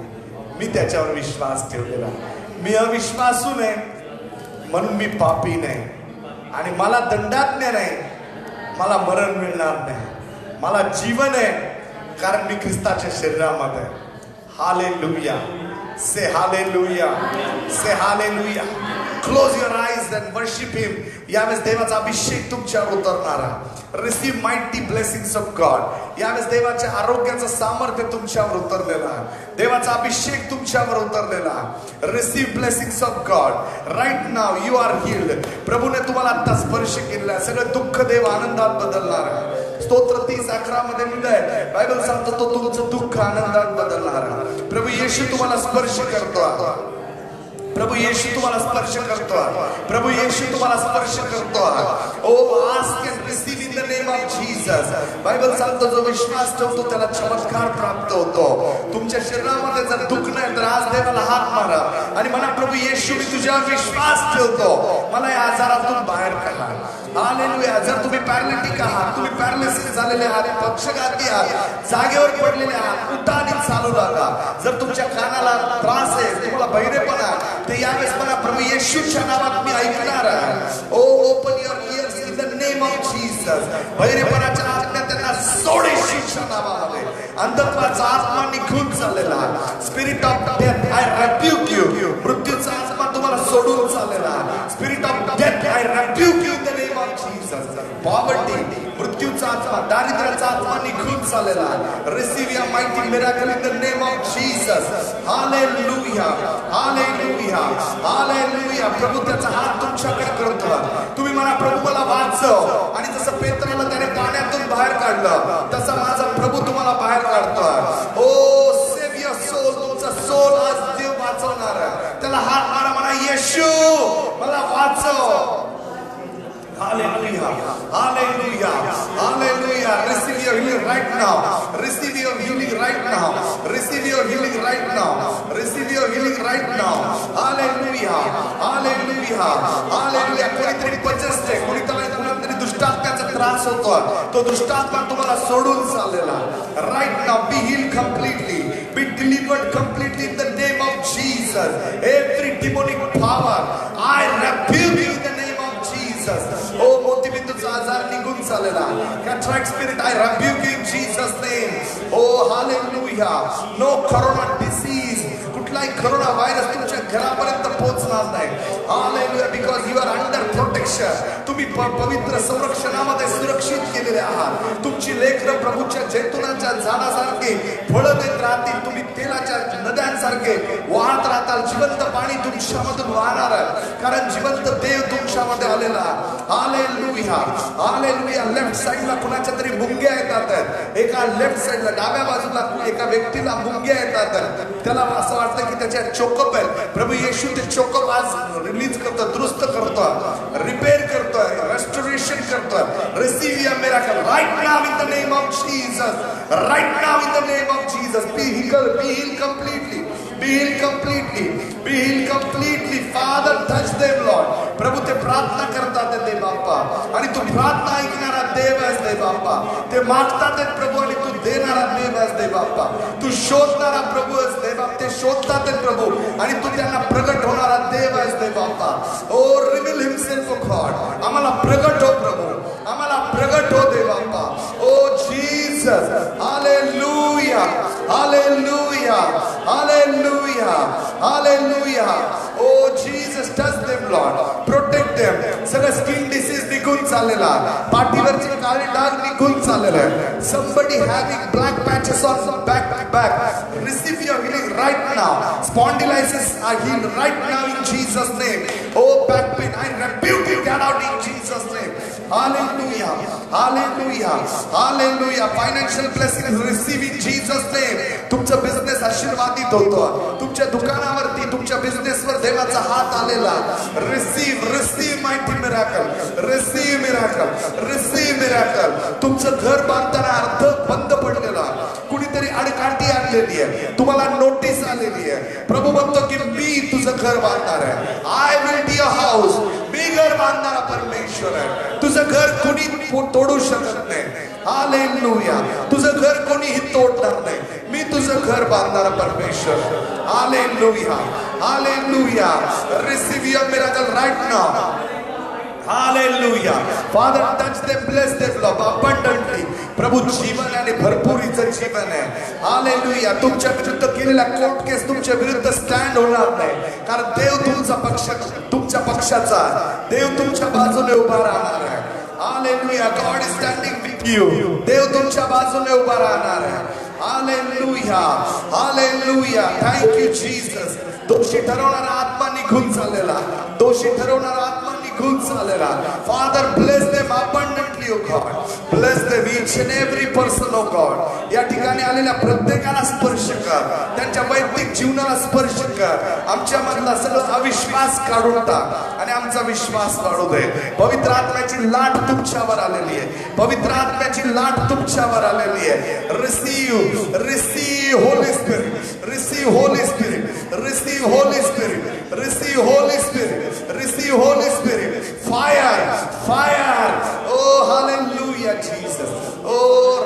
मी त्याच्यावर विश्वास ठेवलेला. मी अविश्वासू नाही म्हणून मी पापी नाही, आणि मला दंडाज्ञ नाही, मला मरण मिळणार नाही. मला जीवन आहे कारण मी ख्रिस्ताच्या शरीरामध्ये. Hallelujah. Say hallelujah, say hallelujah. Close your eyes and worship him. यावेळेस देवाचा अभिषेक तुमच्यावर उतरणारा. Receive mighty blessings of God. यावेळेस देवाच्या आरोग्याचं सामर्थ्य तुमच्यावर उतरलेला आहे. देवाचा अभिषेक तुमच्यावर उतरलेला. Receive blessings of God right now. You are healed. प्रभूने तुम्हाला आता स्पर्श केलेला. सगळं दुःख देव आनंदात बदलणार आहे. स्तोत्र 30:11 मध्ये लिहिलंय, बायबल सांगतो तो तुमचं दुःख आनंदात बदलणार. प्रभू येशू तुम्हाला स्पर्श करतो. प्रभू येशू तुम्हाला स्पर्श करतो. प्रभू येशू तुम्हाला स्पर्श करतो. Oh ask and receive in the name of Jesus. Bible सांगतो जो विश्वास ठेवतो त्याला चमत्कार प्राप्त होतो. तुमच्या शरीरामध्ये जर दुःख नाही तर आज देवाला हात मारा आणि म्हणा, प्रभू येशू मी तुझ्यावर विश्वास ठेवतो, मला या आजारातून बाहेर काढा. हालेलुया. जर तुम्ही पॅरालिटिक आहात, तुम्ही पॅरालिसिस झालेले आहात, पक्षघाती आहात, जागेवर पडलेले आहात, उठा आणि चालू लागा. जर तुमच्या कानाला त्रास आहे, तुम्हाला बहिरेपणा, ते यावेळेस म्हणा, प्रभू येशूच्या नावात मी ऐकणार आहे. Oh open your ears in the name of Jesus. बहिरेपणाच्या आज्ञा त्यांना सोड येशूच्या नावामध्ये. अंधत्वाचा आत्मा निघून चाललेला. Spirit of death I rebuke you. मृत्यूचा आत्मा तुम्हाला सोडून चाललेला. Spirit of death I rebuke you in the name of Jesus. Poverty, मृत्यूचा आत्मा, दारिद्र्याचा आत्मा निघून चाललेला. Receive a mighty miracle in the name of Jesus. Hallelujah, hallelujah, hallelujah. प्रभू त्याचा हात तुमच्याकडे करतो. तुम्ही म्हणा, प्रभू मला वाचव. आणि जसं पेत्राला त्याने पाण्यातून बाहेर काढलं तसं माझा प्रभू तुम्हाला बाहेर काढतोय. ओ सेव्ह युअर सोल. तुमचा सोल आज देव येशू मला वाचव. Hallelujah, hallelujah, hallelujah. Receive your healing right now. Receive your healing right now. Receive your healing right now. Receive your healing right now. Hallelujah, hallelujah, hallelujah. कोणीतरी पचस्त आहे, कोणीतरी दुष्टात्म्याचा त्रास होतो. तो दुष्टात्मा तुम्हाला सोडून चाललेला. Right now, be healed completely. Be delivered completely in the name of Jesus. Every demonic power, I rebuke you in the name of Jesus. Oh, मोतीबिंदूचा आजार निघून चाललेला. Cataract spirit, I rebuke you in Jesus' name. Oh, hallelujah. No corona disease. कुठलाही corona virus तुमच्या घरापर्यंत पोहोचणार नाही. Hallelujah, because you are under protection. तुम्ही पवित्र संरक्षणामध्ये सुरक्षित केलेले आहात. तुमची लेकरं प्रभूच्या जैतुनाच्या झाडासारखे फळं देत राहतील. तुम्ही तेलाच्या नद्यांसारखे वाहत राहताल. जिवंत पाणी तुमच्यामधून वाहणार आहे, कारण जिवंत देव तुमच्यामध्ये आलेला. Hallelujah, hallelujah. लेफ्ट साइडला कुणाच्या तरी मुंग्या येतात. एका लेफ्ट साइडला डाव्या बाजूला एका व्यक्तीला मुंग्या येतात. त्याला असं वाटतं की त्याच्या चोकअप आहे. प्रभू येशू ते चोकअप आज रिलीज करतो, दुरुस्त करतो, रिपेअर करतोय, रेस्टोरेशन करतोय. Receive your miracle right now in the name of Jesus. Right now in the name of Jesus. Be healed completely. Be healed completely. Be healed completely. Father, touch them, Lord. प्रभू ते प्रार्थना करतात ते बाप्पा, आणि तू प्रार्थना ऐकणारा देव आहेस दे बाप्पा. ते मागतात प्रभू आणि तू देणारा देव आहेस दे बाप्पा. तू शोधणारा प्रभू आहेस दे बाप्पा. ते शोधतात प्रभू आणि तू त्यांना प्रगट होणारा देव आहेस दे बाप्पा. Oh reveal himself oh God. आम्हाला प्रगट हो प्रभू, आम्हाला प्रगट हो दे बाप्पा. Oh Jesus, hallelujah, hallelujah, hallelujah, hallelujah. Oh Jesus, touch them lord, protect them. सगळं स्किन डिसीज निघून चाललेला, पाठीवरचे काळे डाग निघून चाललेले. somebody having black patches on back to back, receive your healing right now. Spondylitis are healed right now in Jesus name. Oh, back pain, I rebuke you, get out in Jesus name. Hallelujah, hallelujah, hallelujah. Financial blessings receive in Jesus name. तुमचा business आशीर्वादित होतो. तुमच्या दुकानावरती, तुमच्या बिझनेसवर देवाचा हात आलेला. Receive, receive mighty miracle, receive miracle, receive miracle. तुमचं घर बांधताना अर्ध बंद पडलेला, कुणीतरी अडकाठी आणलेली आहे, तुम्हाला नोटीस आलेली आहे. प्रभू म्हणतो की मी तुझं घर बांधणार आहे. I will be a house. मी घर बांधणारा परमेश्वर आहे. तुझं घर कुणी तोडू शकत नाही. हालेलुया. तुझं घर कोणीही तोडणार नाही. मी तुझं घर बांधणारा परमेश्वर. Hallelujah, hallelujah. Receive your miracle right now. Hallelujah. Father, touch them, bless them, Lord, abundantly. प्रभू जीवन आणि भरपुरीचं जीवन आहे. हालेलुया. तुमच्या विरुद्ध केलेला कोर्ट केस तुमच्या विरुद्ध स्टँड होणार नाही, कारण देव तुमच्या पक्षाचा, देव तुमच्या बाजूने उभा राहणार आहे. Hallelujah. God is standing with you. देव तुमच्या बाजूने उभा राहणार आहे. Hallelujah, hallelujah. Thank you Jesus. दोषी ठरवणारा आत्मा निघून चाललेला, दोषी ठरवणारा आत्मा निघून चाललेला. Father, bless them abundantly oh God. Bless them each and every person oh God. या ठिकाणी आलेल्या प्रत्येकाला स्पर्श कर, त्यांच्या वैयक्तिक जीवनाला स्पर्श कर. आमच्या मधला सगळं अविश्वास काढून टाक आणि आमचा विश्वास वाढू दे. पवित्र आत्म्याची लाट तुमच्यावर आलेली आहे. पवित्र आत्म्याची लाट तुमच्यावर आलेली आहे. Receive, receive holy spirit, receive holy spirit, receive holy spirit, receive holy spirit, receive holy spirit. Fire, fire. Oh hallelujah Jesus. Oh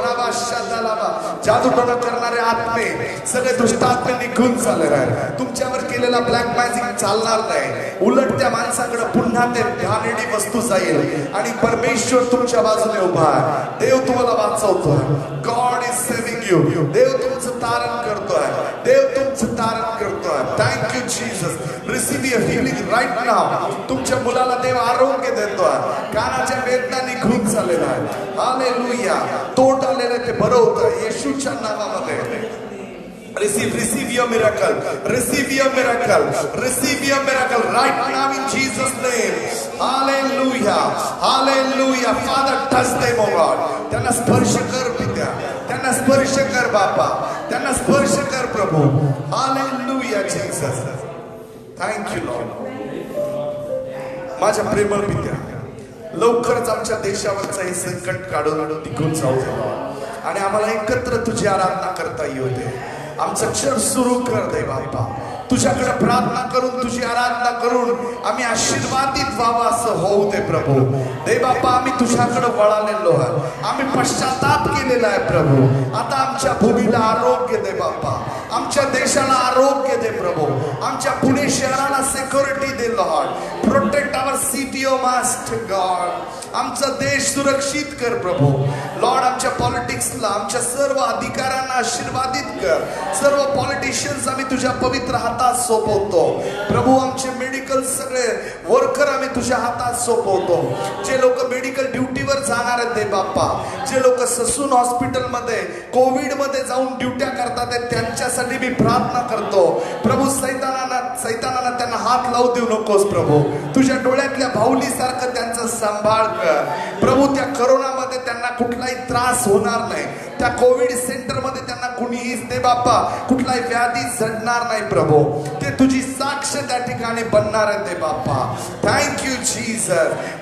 रबा शदालाबा. जादूटोणा करणारे आत्मे, सगळे दुष्ट आत्मे निघून चालले आहेत. तुमच्यावर केलेला ब्लॅक मॅजिक चालणार नाही. उलट त्या माणसाकडे पुन्हा ते घाणेरडी वस्तू जाईल आणि परमेश्वर तुमच्या बाजूने उभा आहे. देव तुम्हाला वाचवतोय. God is saving you. देव तुमचं तारण करतोय, देव तुमचं तारण करतोय. Thank you Jesus. Receive your healing right now. तुमच्या मुलाला देव आरोग्य देतोय. कानाच्या वेदना निघून चाललेल्या आहेत. हालेलुया. तोट आलेले ते बरं होतं येशूच्या नावामध्ये. Receive, receive your miracle. Receive your miracle. Receive your miracle right now in Jesus' name. Hallelujah. Hallelujah. Father, touch them, oh God. त्यांना स्पर्श कर पित्या. त्यांना स्पर्श कर बापा. त्यांना स्पर्श कर प्रभू. Hallelujah, Jesus. Thank you, Lord. माझ्या प्रेमळ पित्या, लवकरच आमच्या देशावरचं हे संकट काढून निघून जाऊ दे आणि आम्हाला एकत्र तुझी आराधना करता येऊ दे. आमचं चर्च सुरू कर दे बाप्पा. तुझ्याकडे प्रार्थना करून तुझी आराधना करून आम्ही आशीर्वादित व्हावं असं होऊ दे प्रभू. दे बाप्पा, आम्ही तुझ्याकडे वळालेलो आहे, आम्ही पश्चाताप केलेला आहे प्रभू. आता आमच्या भूमीला आरोग्य दे बाप्पा, आमच्या देशाला आरोग्य दे प्रभू, आमच्या पुणे शहराला सिक्युरिटी दे लॉर्ड. प्रोटेक्ट आवर सिटी ओ मास्ट गॉड. आमचा देश सुरक्षित कर प्रभू लॉर्ड. आमच्या पॉलिटिक्सला, आमच्या सर्व अधिकाऱ्यांना आशीर्वादित कर. सर्व पॉलिटिशियन्स आम्ही तुझ्या पवित्र हातात सोपवतो प्रभू. आमचे मेडिकल सगळे वर्कर आम्ही तुझ्या हातात सोपवतो. जे लोक मेडिकल ड्युटीवर जाणार आहेत दे बाप्पा, जे लोक ससून हॉस्पिटलमध्ये कोविडमध्ये जाऊन ड्युट्या करतात त्यांच्यासाठी मी प्रार्थना करतो प्रभू. सैतानाला त्यांना हात लावू देऊ नकोस प्रभू. तुझ्या डोळ्यातल्या भाऊलीसारखं त्यांचा सांभाळ कर प्रभू. त्या करोनामध्ये त्यांना कुठलाही त्रास होणार नाही. त्या कोविड सेंटरमध्ये त्यांना कुणीही दे बाप्पा कुठलाही व्याधी झडणार नाही प्रभू. ते तुझी साक्ष त्या ठिकाणी बनणार आहे दे बाप्पा. थँक्यू जीसस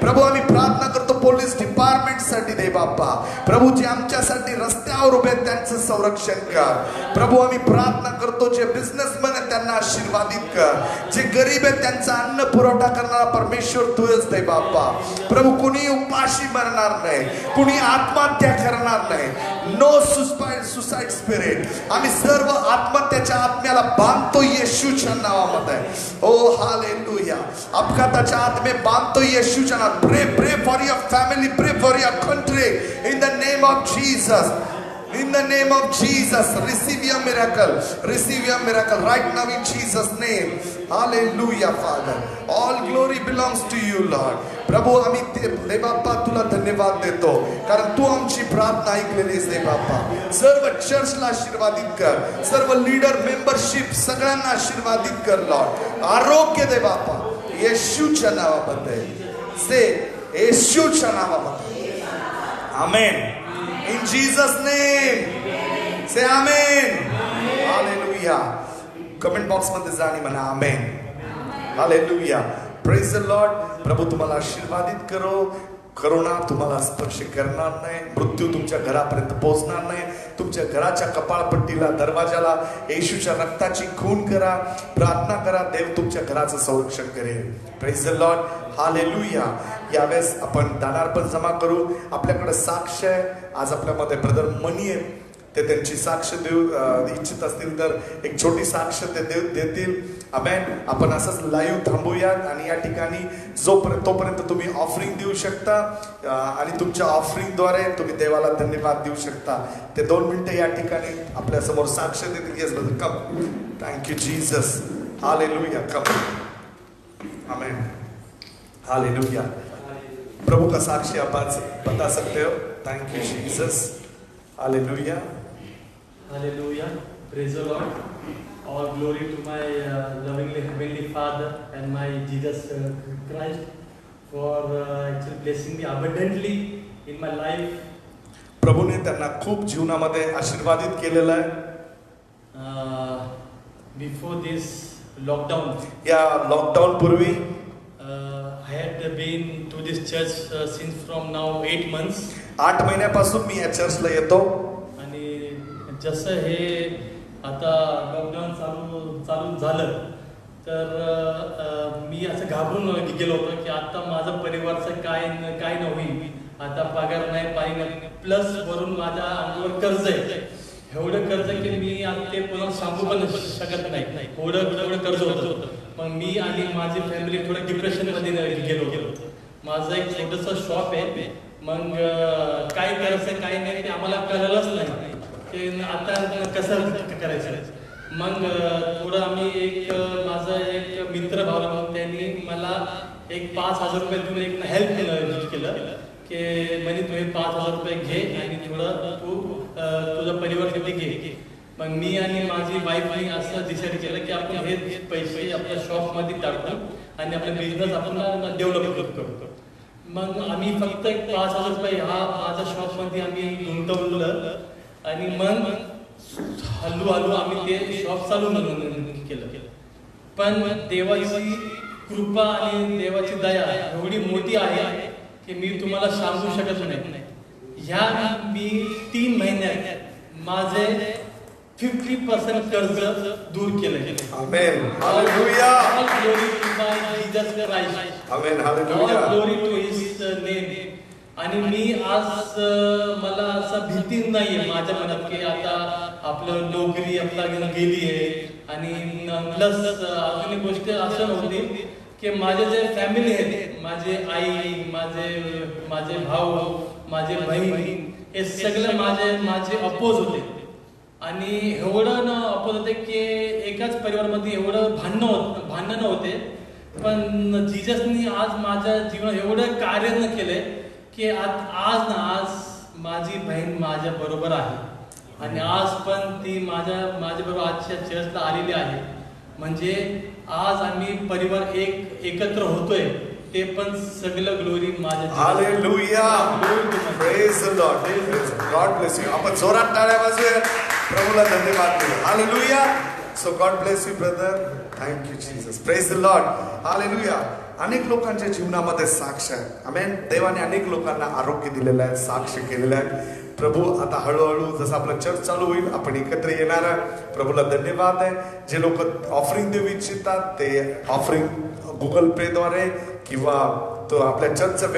प्रभू. आम्ही प्रार्थना करतो पोलीस डिपार्टमेंट साठी दे बाप्पा प्रभू. जे आमच्यासाठी रस्त्यावर उभे आहेत त्यांचं संरक्षण कर प्रभू. आम्ही प्रार्थना करतो जे बिझनेसमॅन आहेत त्यांना आशीर्वादित कर. जे गरीब आहेत त्यांचा अन्न पुरवठा करणारा परमेश्वर तूच दे बाप्पा प्रभू. कुणी उपाशी मरणार नाही, कुणी आत्महत्या करणार नाही. No suicide spirit. आम्ही सर्व आत्महत्याच्या आत्म्याला बांधतो येशूच्या नावामध्ये. Oh hallelujah. अपघाताच्या आत्मे बांधतो येशूच्या नावात. Pray for your family, pray for your country in the name of Jesus. In the name of Jesus, receive your miracle. Receive your miracle right now in Jesus' name. Hallelujah, Father. All glory belongs to you, Lord. प्रभू आम्ही दे बाप्पा तुला धन्यवाद देतो कारण तू आमची प्रार्थना ऐकलेलीस दे बाप्पा. सर्व चर्चला आशीर्वादित कर, सर्व लीडर मेंबरशिप सगळ्यांना आशीर्वादित कर लॉर्ड. आरोग्य दे बाप्पा येशूच्या नावामध्ये. से येशूच्या नावामध्ये. आमेन. In Jesus' name. Say amen. Hallelujah. Comment box मध्ये जा आणि म्हणा amen. Hallelujah. Praise the Lord. प्रभू तुम्हाला आशीर्वादित करो. करोना तुम्हाला स्पर्श करणार नाही, मृत्यू तुमच्या घरापर्यंत पोहोचणार नाही. तुमच्या घराच्या कपाळपट्टीला, दरवाजाला येशूच्या रक्ताची खून करा, प्रार्थना करा. देव तुमच्या घराचं संरक्षण करेल. Praise the Lord. हालेलुया. यावेळेस आपण दानार्पण जमा करू. आपल्याकडे साक्ष आहे. आज आपल्यामध्ये ब्रदर मनी आहे, ते त्यांची साक्ष देऊ इच्छित असतील तर एक छोटी साक्ष ते देतील. आमेन. आपण असंच लाईव्ह थांबूयात आणि या ठिकाणी तोपर्यंत तुम्ही ऑफरिंग देऊ शकता आणि तुमच्या ऑफरिंगद्वारे तुम्ही देवाला धन्यवाद देऊ शकता. ते 2 मिनिटं या ठिकाणी आपल्या समोर साक्ष देतील. Yes brother come. Thank you Jesus. Hallelujah. Come. Amen. Hallelujah. प्रभु का साक्ष्य आप बता सकते हो. Thank you Jesus. Hallelujah. Hallelujah. Praise the Lord. All glory to my lovingly heavenly Father and my Jesus Christ for actually blessing me abundantly in my life. प्रभूने त्यांना खूप जीवनामध्ये आशीर्वादित केलेलं आहे. Before this lockdown, या लॉकडाऊन पूर्वी I had been to this church since from now 8 months. 8 महिन्यापासून मी या चर्चला येतो. जसं हे आता लॉकडाऊन चालू झालं तर मी असं घाबरून गेलो होतो की आता माझं परिवारचं काय न होईल. आता पगार नाही, पाणी नाही, प्लस वरून माझ्या अंगावर कर्ज आहे. एवढं कर्ज की मी आता ते पुन्हा सांगू पण शकत नाही. एवढं कर्ज होतं. मग मी आणि माझी फॅमिली थोडं डिप्रेशनमध्ये गेलो. माझं एक छोटंसं शॉप आहे. मग काय करायचं काय नाही ते आम्हाला कळलंच नाही की आता कसं करायचं. मग थोडं आम्ही माझा एक मित्र भाऊ त्यांनी मला एक 5,000 रुपये देऊन एक हेल्प केलं की म्हणे तू हे 5,000 रुपये घे आणि थोडं तू तुझा परिवारासाठी घे. मग मी आणि माझी वाईफने असं डिसाईड केलं की आपण हे पैसे आपल्या शॉपमध्ये टाकू आणि आपला बिझनेस आपण डेव्हलप करू. मग आम्ही फक्त एक 5,000 रुपये हा माझ्या शॉपमध्ये आम्ही गुंतवलं आणि मग हळूहळू आम्ही ते शॉप चालू केलं. पण देवाची कृपा आणि देवाची दया एवढी मोठी आहे की मी तुम्हाला सांगू शकत नाही. ह्या मी 3 महिन्यात माझे 50% कर्ज दूर केले. Amen. Hallelujah. All glory to my Jesus Christ. Amen. All hallelujah. glory to His name. आणि मी आज मला असा भीती नाहीये माझ्या मनात की आता आपलं नोकरी आपला गेली आहे. आणि प्लस अजून एक गोष्ट असं होती की माझे जे फॅमिली आहेत, माझे आई, माझे भाऊ, माझे बहीण, हे सगळे माझे अपोज होते. आणि एवढं अपोज होते की एकाच परिवारामध्ये एवढं भांडणं होते. पण जीजसनी आज माझ्या जीवनात एवढं कार्य केलंय की आज माझी बहीण माझ्या बरोबर आहे. आणि आज पण ती माझ्या बरोबर आजच्या चर्चला आलेली आहे. म्हणजे आज आम्ही परिवार एकत्र होतोय, ते पण सगळं ग्लोरी माझ्या. Hallelujah. Praise the Lord. God bless you. आपण जोरात टाळ्या वाजवूया. प्रभूला धन्यवाद देऊ. Hallelujah. So God bless you brother. Thank you Jesus. Praise the Lord. Hallelujah. अनेक लोकांच्या जीवनामध्ये साक्ष आहे. आमेन. देवाने अनेक लोकांना आरोग्य दिलेलं आहे, साक्ष केलेलं आहे. प्रभू आता हळूहळू जसं आपलं चर्च चालू होईल आपण एकत्र येणार आहे. प्रभूला धन्यवाद आहे. जे लोक ऑफरिंग देऊ इच्छितात ते ऑफरिंग गुगल पे द्वारे किंवा तो आपल्या चर्चच्या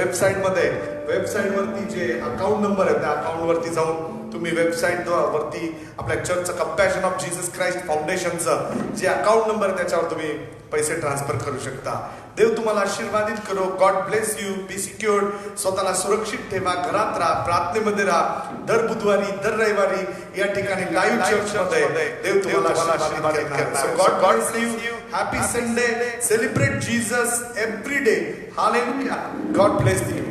वेबसाईटवरती जे अकाउंट नंबर आहे त्या अकाउंटवरती जाऊन तुम्ही वेबसाईट वरती आपल्या चर्चचं कंपॅशन ऑफ जीसस क्राइस्ट फाउंडेशनचं जे अकाउंट नंबर आहे त्याच्यावर तुम्ही पैसे ट्रान्सफर करू शकता. देव तुम्हाला आशीर्वादित करो. God bless you. Be secured. स्वतःला सुरक्षित ठेवा. घरात राहा. प्रार्थनेमध्ये राहा. दर बुधवारी दर रविवारी या ठिकाणी लाईव्ह चर्चमध्ये देव तुम्हाला आशीर्वादित करणार. So God bless you. Happy Sunday. Celebrate Jesus every day. Hallelujah. God bless you.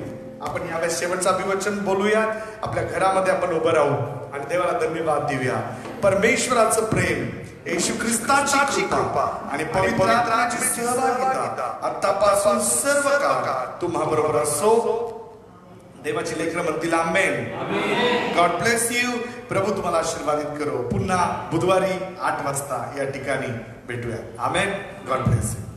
आपण यावेळेस शेवटचं अभिवचन बोलूया. आपल्या घरामध्ये आपण उभं राहू आणि देवाला धन्यवाद देऊया. परमेश्वराचं प्रेम, येशू ख्रिस्ताची कृपा आणि पवित्र आत्म्याची सहभागिता आतापासून सर्व काळ तुम्हाबरोबर असो. देवाची लेकरं म्हणतील आमेन. God bless you. प्रभू तुम्हाला आशीर्वादित करो. पुन्हा बुधवारी 8 वाजता या ठिकाणी भेटूया. आमेन. God bless you.